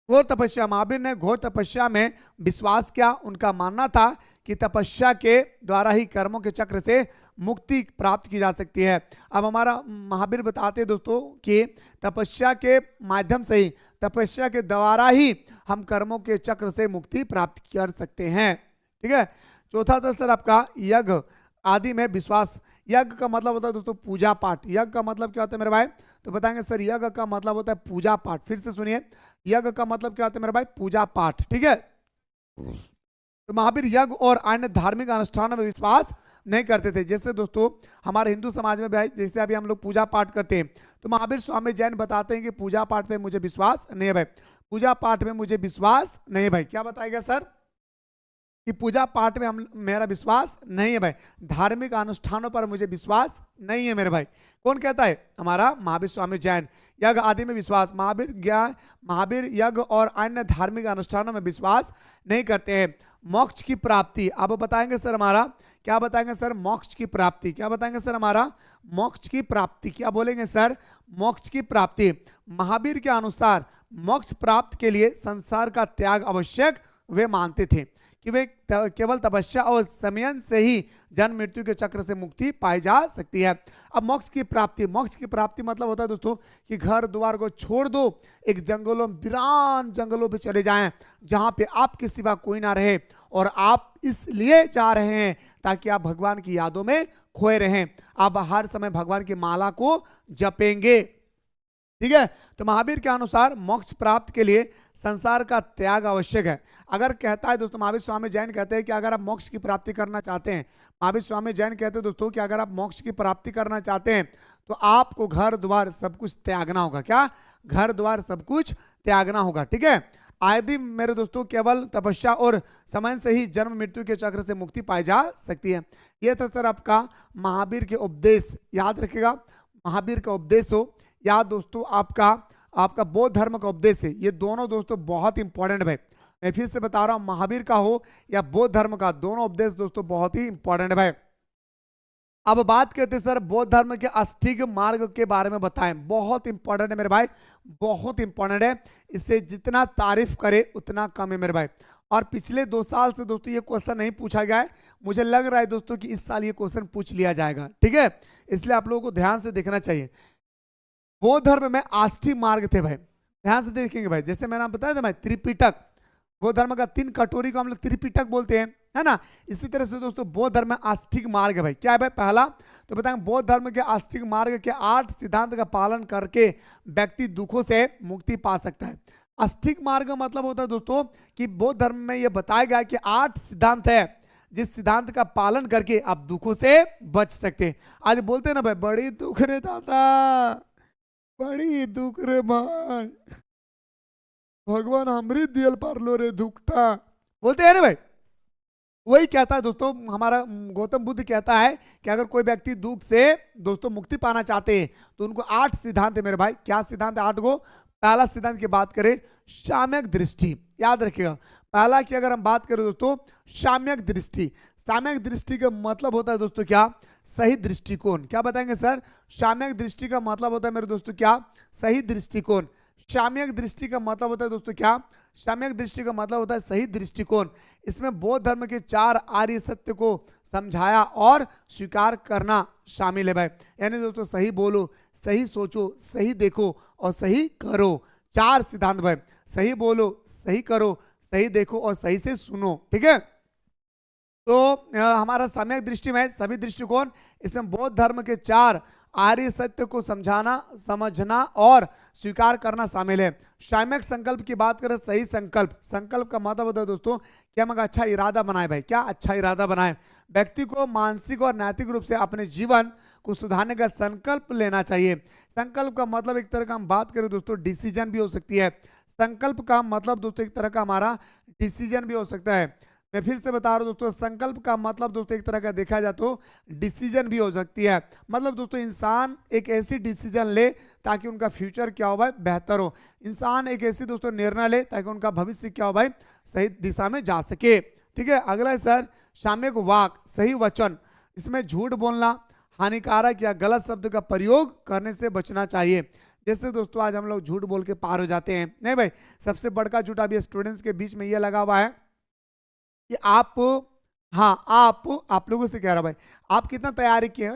घोर तपस्या, महावीर ने घोर तपस्या में विश्वास किया। उनका मानना था कि तपस्या के द्वारा ही कर्मों के चक्र से मुक्ति प्राप्त की जा सकती है। अब हमारा महावीर बताते हैं दोस्तों कि तपस्या के माध्यम से ही, तपस्या के द्वारा ही हम कर्मों के चक्र से मुक्ति प्राप्त कर सकते हैं। ठीक है, चौथा था सर आपका यज्ञ आदि में विश्वास। यज्ञ का मतलब होता है दोस्तों पूजा पाठ। यज्ञ का मतलब क्या होता है मेरे भाई? तो बताएंगे सर यज्ञ का मतलब होता है पूजा पाठ। फिर से सुनिए, यज्ञ का मतलब क्या होता है मेरे भाई? पूजा पाठ। ठीक है, तो महावीर यज्ञ और अन्य धार्मिक अनुष्ठानों में विश्वास नहीं करते थे। जैसे दोस्तों हमारे हिंदू समाज में भाई जैसे अभी हम लोग पूजा पाठ करते हैं, तो महावीर स्वामी जैन बताते हैं कि पूजा पाठ में मुझे विश्वास नहीं है भाई, पूजा पाठ में मुझे विश्वास नहीं है भाई। क्या बताएगा सर? कि पूजा पाठ में मेरा विश्वास नहीं है भाई, धार्मिक अनुष्ठानों पर मुझे विश्वास नहीं है मेरे भाई। कौन कहता है? हमारा महावीर स्वामी जैन। यज्ञ आदि में विश्वास, महावीर यज्ञ और अन्य धार्मिक अनुष्ठानों में विश्वास नहीं करते हैं। मोक्ष की प्राप्ति, अब बताएंगे सर हमारा, क्या बताएंगे सर? मोक्ष की प्राप्ति। क्या बताएंगे सर हमारा? मोक्ष की प्राप्ति। क्या बोलेंगे सर? मोक्ष की प्राप्ति। महावीर के अनुसार मोक्ष प्राप्त के लिए संसार का त्याग आवश्यक वे मानते थे कि वे केवल तपस्या और संयम से ही जन्म मृत्यु के चक्र से मुक्ति पाई जा सकती है। अब मोक्ष की प्राप्ति, मोक्ष की प्राप्ति मतलब होता है दोस्तों कि घर द्वार को छोड़ दो, एक जंगलों, वीरान जंगलों पे चले जाएं जहां पे आपके सिवा कोई ना रहे, और आप इसलिए जा रहे हैं ताकि आप भगवान की यादों में खोए रहें, आप हर समय भगवान की माला को जपेंगे। ठीक है, तो महावीर के अनुसार मोक्ष प्राप्त के लिए संसार का त्याग आवश्यक है। अगर कहता है दोस्तों, महावीर स्वामी जैन कहते हैं कि अगर आप मोक्ष की प्राप्ति करना चाहते हैं, महावीर स्वामी जैन कहते हैं दोस्तों कि अगर आप मोक्ष की प्राप्ति करना चाहते हैं तो आपको घर द्वार सब कुछ त्यागना होगा। क्या? घर द्वार सब कुछ त्यागना होगा। ठीक है, आदि मेरे दोस्तों केवल तपस्या और समय से ही जन्म मृत्यु के चक्र से मुक्ति पाई जा सकती है। यह था सर आपका महावीर के उपदेश। याद रखिएगा, महावीर का उपदेश हो या दोस्तों आपका बौद्ध धर्म का उपदेश है, ये दोनों दोस्तों बहुत इंपॉर्टेंट है। मैं फिर से बता रहा हूं, महावीर का हो या बौद्ध धर्म का, दोनों उपदेश दोस्तों बहुत ही इंपॉर्टेंट है भाई। अब बात करते हैं सर बौद्ध धर्म के अष्टीग मार्ग के बारे में बताएं, बहुत इंपॉर्टेंट है मेरे भाई, बहुत इंपॉर्टेंट है। इससे जितना तारीफ करे उतना कम है मेरे भाई। और पिछले 2 साल से दोस्तों ये क्वेश्चन नहीं पूछा गया है, मुझे लग रहा है दोस्तों कि इस साल ये क्वेश्चन पूछ लिया जाएगा, ठीक है, इसलिए आप लोगों को ध्यान से देखना चाहिए। बौद्ध धर्म में आष्टीक मार्ग थे भाई, ध्यान से देखेंगे भाई, जैसे मैंने बताया था भाई त्रिपिटक, बौद्ध धर्म का 3 कटोरी को हम लोग त्रिपिटक बोलते हैं, है ना। इसी तरह से दोस्तों बौद्ध धर्म में आस्तिक मार्ग है भाई। क्या है भाई? पहला तो बताएंगे बौद्ध धर्म के आस्तिक मार्ग के 8 सिद्धांत का पालन करके व्यक्ति दुखों से मुक्ति पा सकता है। आस्तिक मार्ग का मतलब होता है दोस्तों कि बौद्ध धर्म में यह बताया गया कि 8 सिद्धांत है जिस सिद्धांत का पालन करके आप दुखों से बच सकते हैं। आज बोलते हैं ना भाई, बड़ी दुख रे दादा, बड़ी दुख रे भाई, भगवान अमृत दियल पार लो रे दुखटा, बोलते हैं ना भाई। वही कहता है दोस्तों, हमारा गौतम बुद्ध कहता है कि अगर कोई व्यक्ति दुख से दोस्तों मुक्ति पाना चाहते हैं तो उनको 8 सिद्धांत है मेरे भाई। क्या सिद्धांत है? 8 गो। पहला सिद्धांत की बात करें, साम्यक दृष्टि, याद रखिएगा। पहला की अगर हम बात करें दोस्तों, साम्यक दृष्टि। साम्यक दृष्टि का मतलब होता है दोस्तों क्या? सही दृष्टिकोण। क्या बताएंगे सर? साम्यक दृष्टि का मतलब होता है मेरे दोस्तों क्या? सही दृष्टिकोण। साम्यक दृष्टि का मतलब होता है दोस्तों क्या? साम्यक दृष्टि का मतलब होता है सही दृष्टिकोण। इसमें बौद्ध धर्म के 4 आर्य सत्य को समझाया और स्वीकार करना शामिल है भाई। यानी दोस्तों सही बोलो, सही सोचो, सही देखो और सही करो। 4 सिद्धांत भाई, सही बोलो, सही करो, सही देखो और सही से सुनो, ठीक है। तो हमारा साम्यक दृष्टि में सभी दृष्टिकोण, इसमें बौद्ध धर्म के 4 आर्य सत्य को समझाना, समझना और स्वीकार करना शामिल है। साम्यक संकल्प की बात करें, सही संकल्प। संकल्प का मतलब होता है दोस्तों कि हम अच्छा इरादा बनाए भाई। क्या? अच्छा इरादा बनाए। व्यक्ति को मानसिक और नैतिक रूप से अपने जीवन को सुधारने का संकल्प लेना चाहिए। संकल्प का मतलब एक तरह का हम बात करें दोस्तों डिसीजन भी हो सकती है। संकल्प का मतलब दोस्तों एक तरह का हमारा डिसीजन भी हो सकता है। मैं फिर से बता रहा हूं दोस्तों, संकल्प का मतलब दोस्तों एक तरह का देखा जाए तो डिसीजन भी हो सकती है। मतलब दोस्तों इंसान एक ऐसी डिसीजन ले ताकि उनका फ्यूचर क्या हो भाई? बेहतर हो। इंसान एक ऐसी दोस्तों निर्णय ले ताकि उनका भविष्य क्या हो भाई? सही दिशा में जा सके, ठीक है। अगला है सर साम्यक वाक, सही वचन। इसमें झूठ बोलना, हानिकारक या गलत शब्द का प्रयोग करने से बचना चाहिए। जैसे दोस्तों आज हम लोग झूठ बोल के पार हो जाते हैं, नहीं भाई। सबसे बड़का झूठ अभी स्टूडेंट्स के बीच में ये लगा हुआ है कि आप, हाँ आप लोगों से कह रहा भाई, आप कितना तैयारी किए?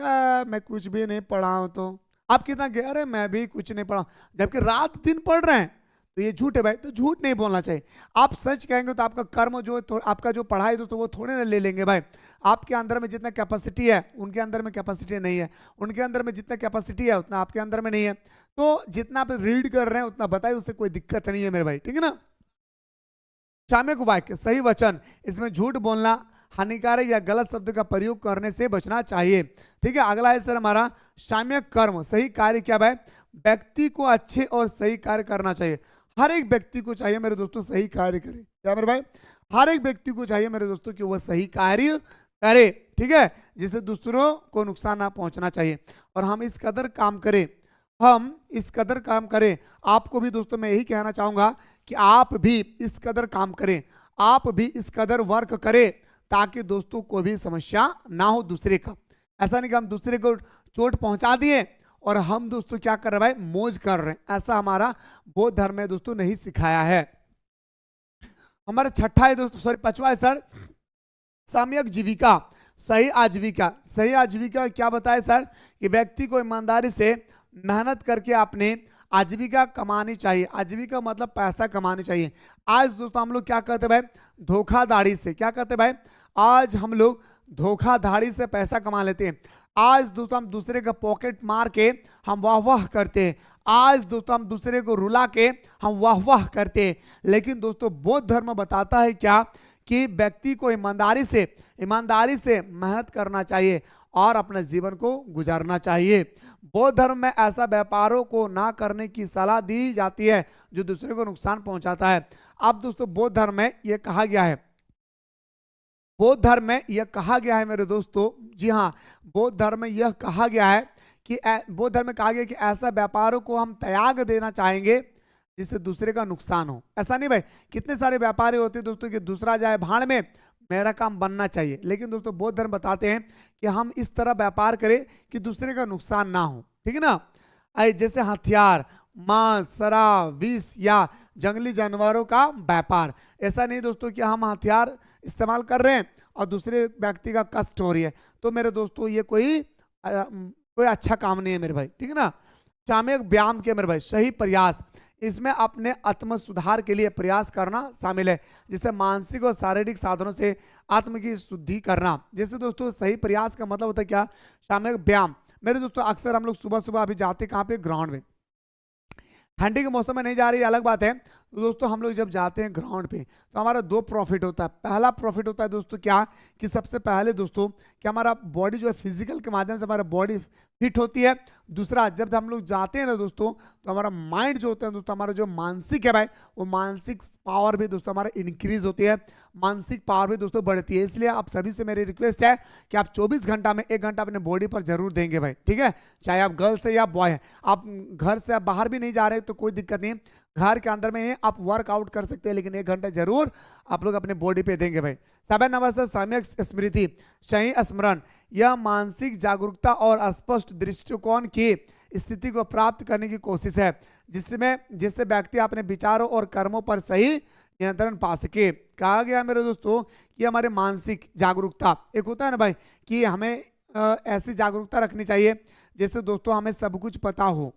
मैं कुछ भी नहीं पढ़ा हूं। तो आप कितना कह रहे? मैं भी कुछ नहीं पढ़ा, जबकि रात दिन पढ़ रहे हैं। तो ये झूठ है भाई, तो झूठ नहीं बोलना चाहिए। आप सच कहेंगे तो आपका कर्म जो आपका जो पढ़ाई दोस्तों वो थोड़े ना ले लेंगे भाई। आपके अंदर में जितना कैपेसिटी है उनके अंदर में कैपेसिटी नहीं है, उनके अंदर में जितना कैपेसिटी है उतना आपके अंदर में नहीं है। तो जितना आप रीड कर रहे हैं उतना बताइए, उससे कोई दिक्कत नहीं है मेरे भाई, ठीक है ना। साम्यक वाक्य, सही वचन। इसमें झूठ बोलना, हानिकारक या गलत शब्द का प्रयोग करने से बचना चाहिए, ठीक है। अगला है सर हमारा साम्यक कर्म, सही कार्य। क्या भाई? व्यक्ति को अच्छे और सही कार्य करना चाहिए। हर एक व्यक्ति को चाहिए मेरे दोस्तों सही कार्य करे। क्या मेरे भाई? हर एक व्यक्ति को चाहिए मेरे दोस्तों कि वह सही कार्य करे, ठीक है, जिससे दूसरों को नुकसान ना पहुंचना चाहिए। और हम इस कदर काम करें, हम इस कदर काम करें। आपको भी दोस्तों मैं यही कहना चाहूंगा कि आप भी इस कदर काम करें, आप भी इस कदर वर्क करें ताकि दोस्तों को भी समस्या ना हो दूसरे का। ऐसा नहीं कि हम दूसरे को चोट पहुंचा दिए और हम दोस्तों क्या कर रहे हैं भाई? मौज कर रहे हैं। ऐसा हमारा बौद्ध धर्म में दोस्तों नहीं सिखाया है। हमारा छठा है दोस्तों, सॉरी 5वां है सर साम्यक जीविका, सही आजीविका। सही आजीविका क्या बताए सर? कि व्यक्ति को ईमानदारी से मेहनत करके अपने आजीविका कमानी चाहिए। आजीविका मतलब पैसा कमानी चाहिए। आज दोस्तों हम लोग क्या करते भाई? धोखाधड़ी से। क्या करते भाई? आज हम लोग धोखाधड़ी से पैसा कमा लेते हैं। आज दोस्तों हम दूसरे का पॉकेट मार के हम वाह वाह करते हैं। आज दोस्तों हम दूसरे को रुला के हम वाह वाह करते हैं। लेकिन दोस्तों बौद्ध धर्म बताता है क्या? कि व्यक्ति को ईमानदारी से मेहनत करना चाहिए और अपने जीवन को गुजारना चाहिए। बौद्ध धर्म में ऐसा व्यापारों को ना करने की सलाह दी जाती है जो दूसरे को नुकसान पहुंचाता है। अब दोस्तों बौद्ध धर्म में यह कहा गया है, बौद्ध धर्म में यह कहा गया है मेरे दोस्तों, जी हाँ, बौद्ध धर्म में यह कहा गया है कि बौद्ध धर्म में कहा गया कि ऐसा व्यापारों को हम त्याग देना चाहेंगे जिससे दूसरे का नुकसान हो। ऐसा नहीं भाई, कितने सारे व्यापारी होते हैं दोस्तों कि दूसरा जाए भाड़ में, मेरा काम बनना चाहिए। लेकिन दोस्तों बौद्ध धर्म बताते हैं कि हम इस तरह व्यापार करें कि दूसरे का नुकसान ना हो, ठीक है ना। जैसे हथियार, मांस, शराब, विष या जंगली जानवरों का व्यापार। ऐसा नहीं दोस्तों कि हम हथियार इस्तेमाल कर रहे हैं और दूसरे व्यक्ति का कष्ट हो रही है, तो मेरे दोस्तों ये कोई अच्छा काम नहीं है मेरे भाई, ठीक है ना। सामयिक व्यायाम के मेरे भाई सही प्रयास, इसमें अपने आत्म सुधार के लिए प्रयास करना शामिल है, जिससे मानसिक और शारीरिक साधनों से आत्म की शुद्धि करना। जैसे दोस्तों सही प्रयास का मतलब होता है क्या, सामयिक व्यायाम। मेरे दोस्तों अक्सर हम लोग सुबह सुबह अभी जाते कहाँ पे, ग्राउंड में। ठंडी के मौसम में नहीं जा रही अलग बात है, तो दोस्तों हम लोग जब जाते हैं ग्राउंड पे तो हमारा दो प्रॉफिट होता है। पहला प्रॉफिट होता है दोस्तों क्या, कि सबसे पहले दोस्तों कि हमारा बॉडी जो है फिजिकल के माध्यम से हमारा बॉडी फिट होती है। दूसरा, जब हम लोग जाते हैं ना दोस्तों, तो हमारा माइंड जो होता है दोस्तों, हमारा जो मानसिक है भाई, वो मानसिक पावर भी दोस्तों हमारा इंक्रीज होती है, मानसिक पावर भी दोस्तों बढ़ती है। इसलिए आप सभी से मेरी रिक्वेस्ट है कि आप 24 घंटा में 1 घंटा अपने बॉडी पर जरूर देंगे भाई, ठीक है। चाहे आप गर्ल्स है या बॉय है, आप घर से आप बाहर भी नहीं जा रहे तो कोई दिक्कत नहीं, घर के अंदर में आप वर्कआउट कर सकते हैं, लेकिन 1 घंटा जरूर आप लोग अपने बॉडी पे देंगे भाई। 7 नंबर से सम्यक स्मृति, सही स्मरण। यह मानसिक जागरूकता और स्पष्ट दृष्टिकोण की स्थिति को प्राप्त करने की कोशिश है, जिससे व्यक्ति अपने विचारों और कर्मों पर सही नियंत्रण पा सके। कहा गया मेरे दोस्तों कि हमारे मानसिक जागरूकता, एक होता है ना भाई कि हमें ऐसी जागरूकता रखनी चाहिए जैसे दोस्तों हमें सब कुछ पता हो।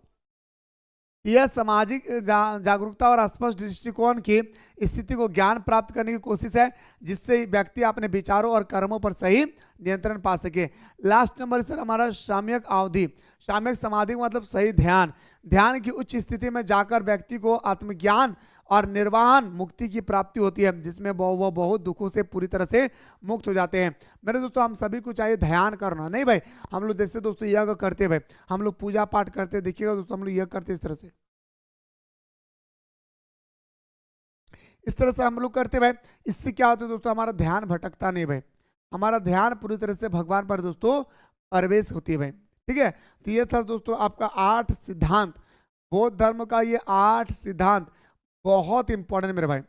यह सामाजिक जागरूकता और स्पष्ट दृष्टिकोण की स्थिति को ज्ञान प्राप्त करने की कोशिश है, जिससे व्यक्ति अपने विचारों और कर्मों पर सही नियंत्रण पा सके। लास्ट नंबर सर हमारा साम्यक अवधि। साम्यक समाधि मतलब सही ध्यान। ध्यान की उच्च स्थिति में जाकर व्यक्ति को आत्मज्ञान और निर्वाण मुक्ति की प्राप्ति होती है, जिसमें वो बहुत दुखों से पूरी तरह से मुक्त हो जाते हैं। मेरे दोस्तों हम सभी को चाहिए ध्यान करना, नहीं भाई हम लोग जैसे दोस्तों यज्ञ करते भाई, हम लोग पूजा पाठ करते, देखिएगा दोस्तों हम लोग यज्ञ करते इस तरह से, इस तरह से हम लोग करते भाई। इससे क्या होता है दोस्तों, हमारा ध्यान भटकता नहीं भाई, हमारा ध्यान पूरी तरह से भगवान पर दोस्तों प्रवेश होती है भाई, ठीक है। तो ये था दोस्तों आपका 8 सिद्धांत, बौद्ध धर्म का ये 8 सिद्धांत बहुत इंपॉर्टेंट मेरे भाई।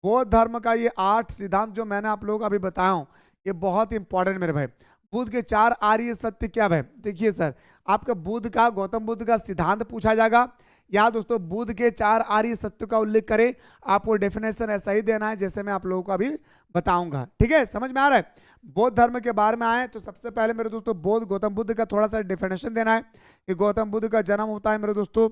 बौद्ध धर्म का ये 8 सिद्धांत जो मैंने आप लोगों को अभी बताया हूं, ये बहुत इंपॉर्टेंट मेरे भाई। बुद्ध के 4 आर्य सत्य क्या भाई, देखिए सर आपका बुद्ध का, गौतम बुद्ध का सिद्धांत पूछा जाएगा, या दोस्तों बुद्ध के 4 आर्य सत्य का उल्लेख करें, आपको डेफिनेशन ऐसा ही देना है जैसे मैं आप लोगों को अभी बताऊंगा, ठीक है। समझ में आ रहा है। बौद्ध धर्म के बारे में आए तो सबसे पहले मेरे दोस्तों बौद्ध गौतम बुद्ध का थोड़ा सा डेफिनेशन देना है कि गौतम बुद्ध का जन्म होता है मेरे दोस्तों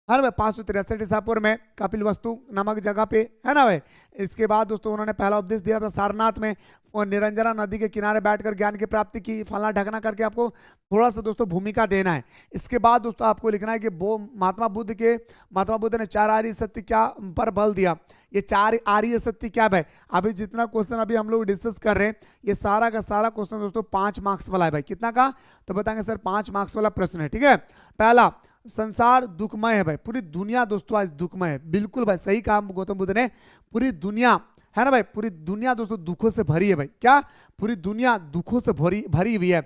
हर भाई 563 ईसापुर में कपिल वस्तु नामक जगह पे, है ना भाई। इसके बाद दोस्तों उन्होंने पहला उपदेश दिया था सारनाथ में, और निरंजना नदी के किनारे बैठकर ज्ञान की प्राप्ति की, फलना ढकना करके आपको थोड़ा सा दोस्तों भूमिका देना है। इसके बाद दोस्तों आपको लिखना है कि वो महात्मा बुद्ध ने 4 आर्य सत्य क्या पर बल दिया। ये 4 आर्य सत्य क्या भाई, अभी जितना क्वेश्चन अभी हम लोग डिस्कस कर रहे हैं ये सारा का सारा क्वेश्चन दोस्तों 5 मार्क्स वाला है भाई। कितना का, तो बताएंगे सर 5 मार्क्स वाला प्रश्न है, ठीक है। पहला, संसार दुखमय है भाई, पूरी दुनिया दोस्तों आज दुखमय है, बिल्कुल भाई सही कहा गौतम बुद्ध ने, पूरी दुनिया है ना भाई, पूरी दुनिया दोस्तों दुखों से भरी है भाई। क्या, पूरी दुनिया दुखों से भरी हुई है।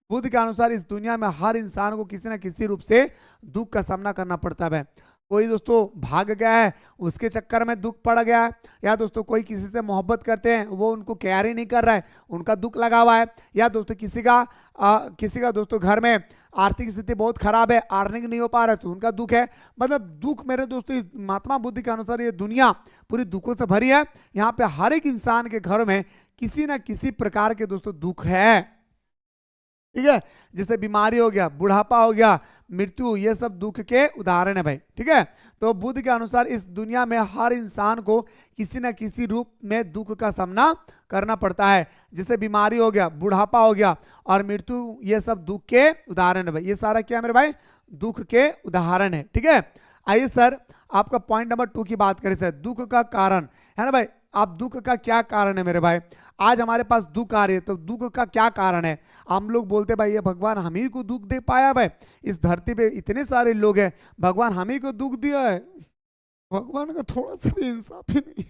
बुद्ध के अनुसार इस दुनिया में हर इंसान को किसी न किसी रूप से दुख का सामना करना पड़ता है भाई। कोई दोस्तों भाग गया है उसके चक्कर में दुख पड़ गया है, या दोस्तों कोई किसी से मोहब्बत करते हैं वो उनको केयर ही नहीं कर रहा है, उनका दुख लगा हुआ है, या दोस्तों किसी का दोस्तों घर में आर्थिक स्थिति बहुत खराब है, अर्निंग नहीं हो पा रहा है तो उनका दुख है। मतलब दुख मेरे दोस्तों महात्मा बुद्ध के अनुसार ये दुनिया पूरी दुखों से भरी है। यहाँ पे हर एक इंसान के घर में किसी ना किसी प्रकार के दोस्तों दुख है, ठीक है। जैसे बीमारी हो गया, बुढ़ापा हो गया, मृत्यु, ये सब दुख के उदाहरण है भाई, ठीक है। तो बुद्ध के अनुसार इस दुनिया में हर इंसान को किसी न किसी रूप में दुख का सामना करना पड़ता है। जैसे बीमारी हो गया, बुढ़ापा हो गया और मृत्यु, ये सब दुख के उदाहरण है भाई। ये सारा क्या है मेरे भाई, दुख के उदाहरण है, ठीक है। आइए सर आपका पॉइंट नंबर 2 की बात करें सर, दुख का कारण, है ना भाई। आप दुख का क्या कारण है मेरे भाई, आज हमारे पास दुख आ रही है तो दुख का क्या कारण है। हम लोग बोलते भाई ये भगवान हम ही को दुख दे पाया भाई, इस धरती पे इतने सारे लोग हैं, भगवान हम ही को दुख दिया है, भगवान का थोड़ा सा भी इंसाफ ही नहीं।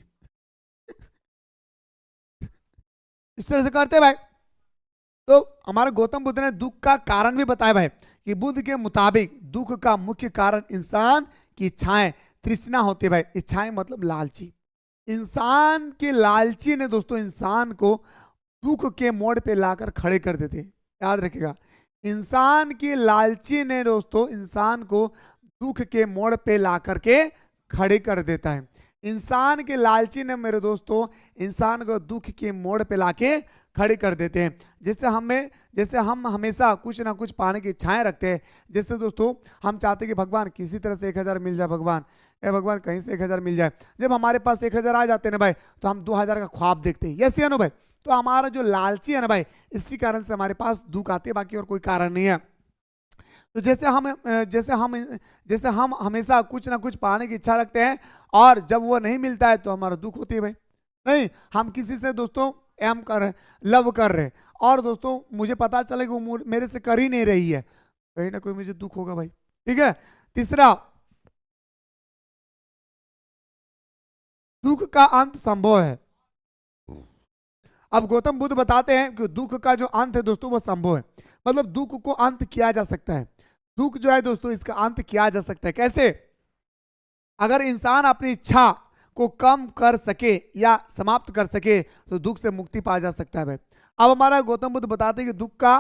इस तरह से करते भाई। तो हमारे गौतम बुद्ध ने दुख का कारण भी बताया भाई कि बुद्ध के मुताबिक दुख का मुख्य कारण इंसान की इच्छाएं, तृष्णा होती है भाई, इच्छाएं मतलब लालची। इंसान के लालची ने दोस्तों इंसान को दुख के मोड़ पे लाकर खड़े कर देते हैं। याद रखिएगा, इंसान के लालची ने दोस्तों इंसान को दुख के मोड़ पे ला करके खड़े कर देता है। इंसान के लालची ने मेरे दोस्तों इंसान को दुख के मोड़ पे लाके खड़े कर देते हैं। जैसे हम हमेशा कुछ ना कुछ पाने की इच्छाएं रखते हैं। जैसे दोस्तों हम चाहते हैं कि भगवान किसी तरह से 1000 मिल जाए, भगवान कहीं से 1000 मिल जाए। जब हमारे पास 1000 आ जाते हैं ना भाई, तो हम 2000 का ख्वाब देखते हैं। यस या नो भाई? तो हमारा जो लालची है ना भाई, इसी कारण से हमारे पास दुख आती है, बाकी और कोई कारण नहीं है। तो जैसे हम हमेशा कुछ ना कुछ पाने की इच्छा रखते हैं, और जब वो नहीं मिलता है तो हमारा दुख होती है भाई। नहीं, हम किसी से दोस्तों एम कर रहे, लव कर रहे, और दोस्तों मुझे पता चले कि वो मेरे से कर ही नहीं रही है, कहीं ना कोई मुझे दुख होगा भाई। ठीक है। तीसरा, दुख का अंत संभव है। अब गौतम बुद्ध बताते हैं कि दुख का जो अंत है दोस्तों वो संभव है, मतलब दुख को अंत किया जा सकता है। दुख जो है दोस्तों इसका अंत किया जा सकता है। कैसे? अगर इंसान अपनी इच्छा को कम कर सके या समाप्त कर सके तो दुख से मुक्ति पा जा सकता है भाई। अब हमारा गौतम बुद्ध बताते हैं कि दुख का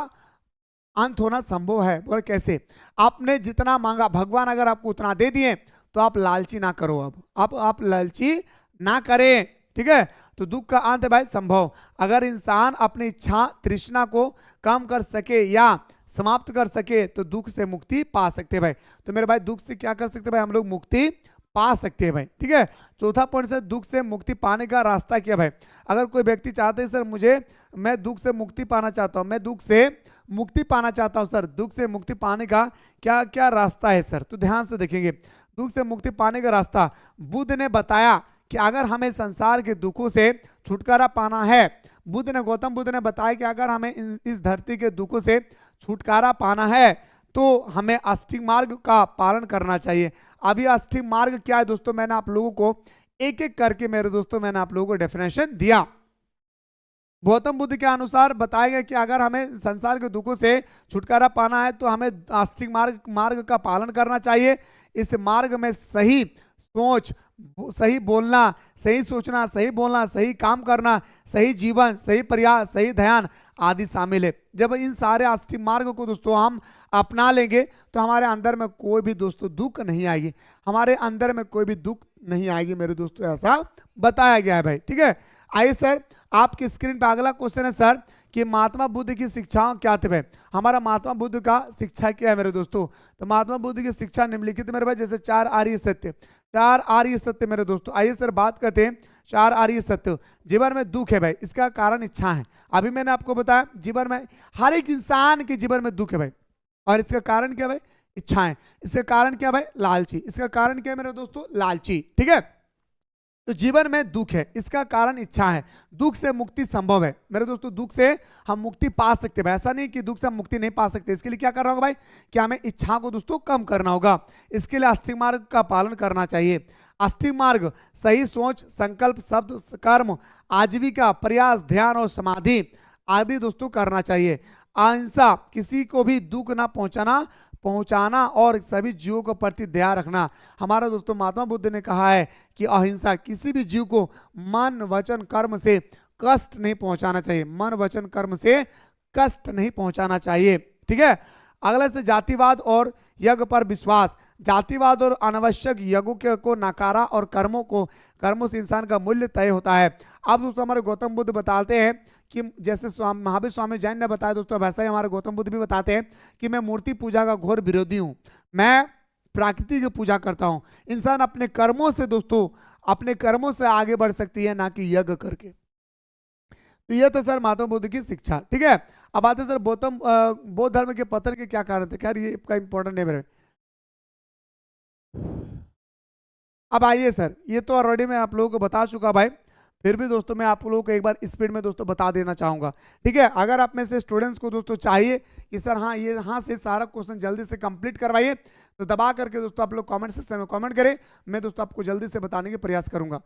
अंत होना संभव है। बोले कैसे? आपने जितना मांगा भगवान अगर आपको उतना दे दिए तो आप लालची ना करो। अब आप लालची ना करें। ठीक है। तो दुख का अंत है भाई संभव। अगर इंसान अपनी इच्छा तृष्णा को कम कर सके या समाप्त कर सके तो दुख से मुक्ति पा सकते हैं भाई। तो मेरे भाई दुख से क्या कर सकते हैं भाई? हम लोग मुक्ति पा सकते हैं भाई। ठीक है। चौथा पॉइंट से दुख से मुक्ति पाने का रास्ता क्या भाई? अगर कोई व्यक्ति चाहते हैं सर मैं दुख से मुक्ति पाना चाहता हूं, मैं दुख से मुक्ति पाना चाहता हूं सर, दुख से मुक्ति पाने का क्या क्या रास्ता है सर? तो ध्यान से देखेंगे। दुख से मुक्ति पाने का रास्ता बुद्ध ने बताया कि अगर हमें संसार के दुखों से छुटकारा पाना है, गौतम बुद्ध ने बताया कि अगर हमें इस धरती के दुखों से छुटकारा पाना है तो हमें अष्टांग मार्ग का पालन करना चाहिए। अभी अष्टांग मार्ग क्या है दोस्तों, मैंने आप लोगों को एक एक करके मेरे दोस्तों मैंने आप लोगों को डेफिनेशन दिया। गौतम बुद्ध के अनुसार बताया गया कि अगर हमें संसार के दुखों से छुटकारा पाना है तो हमें अष्टांग मार्ग का पालन करना चाहिए। इस मार्ग में सही सोच, सही बोलना, सही सोचना, सही बोलना, सही काम करना, सही जीवन, सही प्रयास, सही ध्यान आदि शामिल है। जब इन सारे अष्टांग मार्ग को दोस्तों हम अपना लेंगे तो हमारे अंदर में कोई भी दोस्तों दुख नहीं आएगी, हमारे अंदर में कोई भी दुख नहीं आएगी मेरे दोस्तों, ऐसा बताया गया है भाई। ठीक है। आइए सर, आपकी स्क्रीन पर अगला क्वेश्चन है सर कि महात्मा बुद्ध की शिक्षाओं क्या थे भाई? हमारा महात्मा बुद्ध का शिक्षा क्या है मेरे दोस्तों? तो महात्मा बुद्ध की शिक्षा निम्नलिखित मेरे भाई, जैसे 4 आर्य सत्य, 4 आर्य सत्य मेरे दोस्तों। आइए सर बात करते हैं 4 आर्य सत्य। जीवन में दुख है भाई, इसका कारण इच्छा है। अभी मैंने आपको बताया जीवन में हर एक इंसान के जीवन में दुख है भाई, और इसका कारण क्या भाई? इच्छाएं। इसका कारण क्या भाई? लालची। इसका कारण क्या है मेरे दोस्तों? लालची। ठीक है। तो जीवन में दुख है, इसका कारण इच्छा है। दुख से मुक्ति संभव है मेरे दोस्तों, दुख से हम मुक्ति पा सकते हैं। ऐसा नहीं कि दुख से हम मुक्ति नहीं पा सकते। इसके लिए क्या करना होगा भाई? कि हमें इच्छा को दोस्तों कम करना होगा। इसके लिए अष्टांग मार्ग का पालन करना चाहिए। अष्टांग मार्ग सही सोच, संकल्प, शब्द, कर्म, आजीविका, प्रयास, ध्यान और समाधि आदि दोस्तों करना चाहिए। अहिंसा, किसी को भी दुख ना पहुंचाना और सभी जीवों के प्रति दया रखना। हमारा दोस्तों महात्मा बुद्ध ने कहा है कि अहिंसा, किसी भी जीव को मन वचन कर्म से कष्ट नहीं पहुंचाना चाहिए, मन वचन कर्म से कष्ट नहीं पहुंचाना चाहिए। ठीक है। अगला से जातिवाद और यज्ञ पर विश्वास। जातिवाद और अनावश्यक यज्ञों को नकारा और कर्मों से इंसान का मूल्य तय होता है। अब दोस्तों हमारे गौतम बुद्ध बताते हैं कि जैसे महावीर स्वामी जैन ने बताया दोस्तों, वैसा ही हमारे गौतम बुद्ध भी बताते हैं कि मैं मूर्ति पूजा का घोर विरोधी हूँ, मैं प्रकृति की पूजा करता हूँ। इंसान अपने कर्मों से दोस्तों, अपने कर्मों से आगे बढ़ सकती है, ना कि यज्ञ करके। तो यह था सर महात्मा बुद्ध की शिक्षा। ठीक है। अब आते सर बौद्ध धर्म के पतन के क्या कारण थे? खैर ये का इंपॉर्टेंट है मेरे। अब आइए सर, ये तो ऑलरेडी मैं आप लोगों को बता चुका भाई, फिर भी दोस्तों मैं आप लोगों को एक बार स्पीड में दोस्तों बता देना चाहूंगा। ठीक है। अगर आप में से स्टूडेंट्स को दोस्तों चाहिए कि सर हाँ ये यहाँ से सारा क्वेश्चन जल्दी से कंप्लीट करवाइए, तो दबा करके दोस्तों आप लोग कमेंट सेक्शन में कमेंट करें, मैं दोस्तों आपको जल्दी से बताने के प्रयास करूंगा।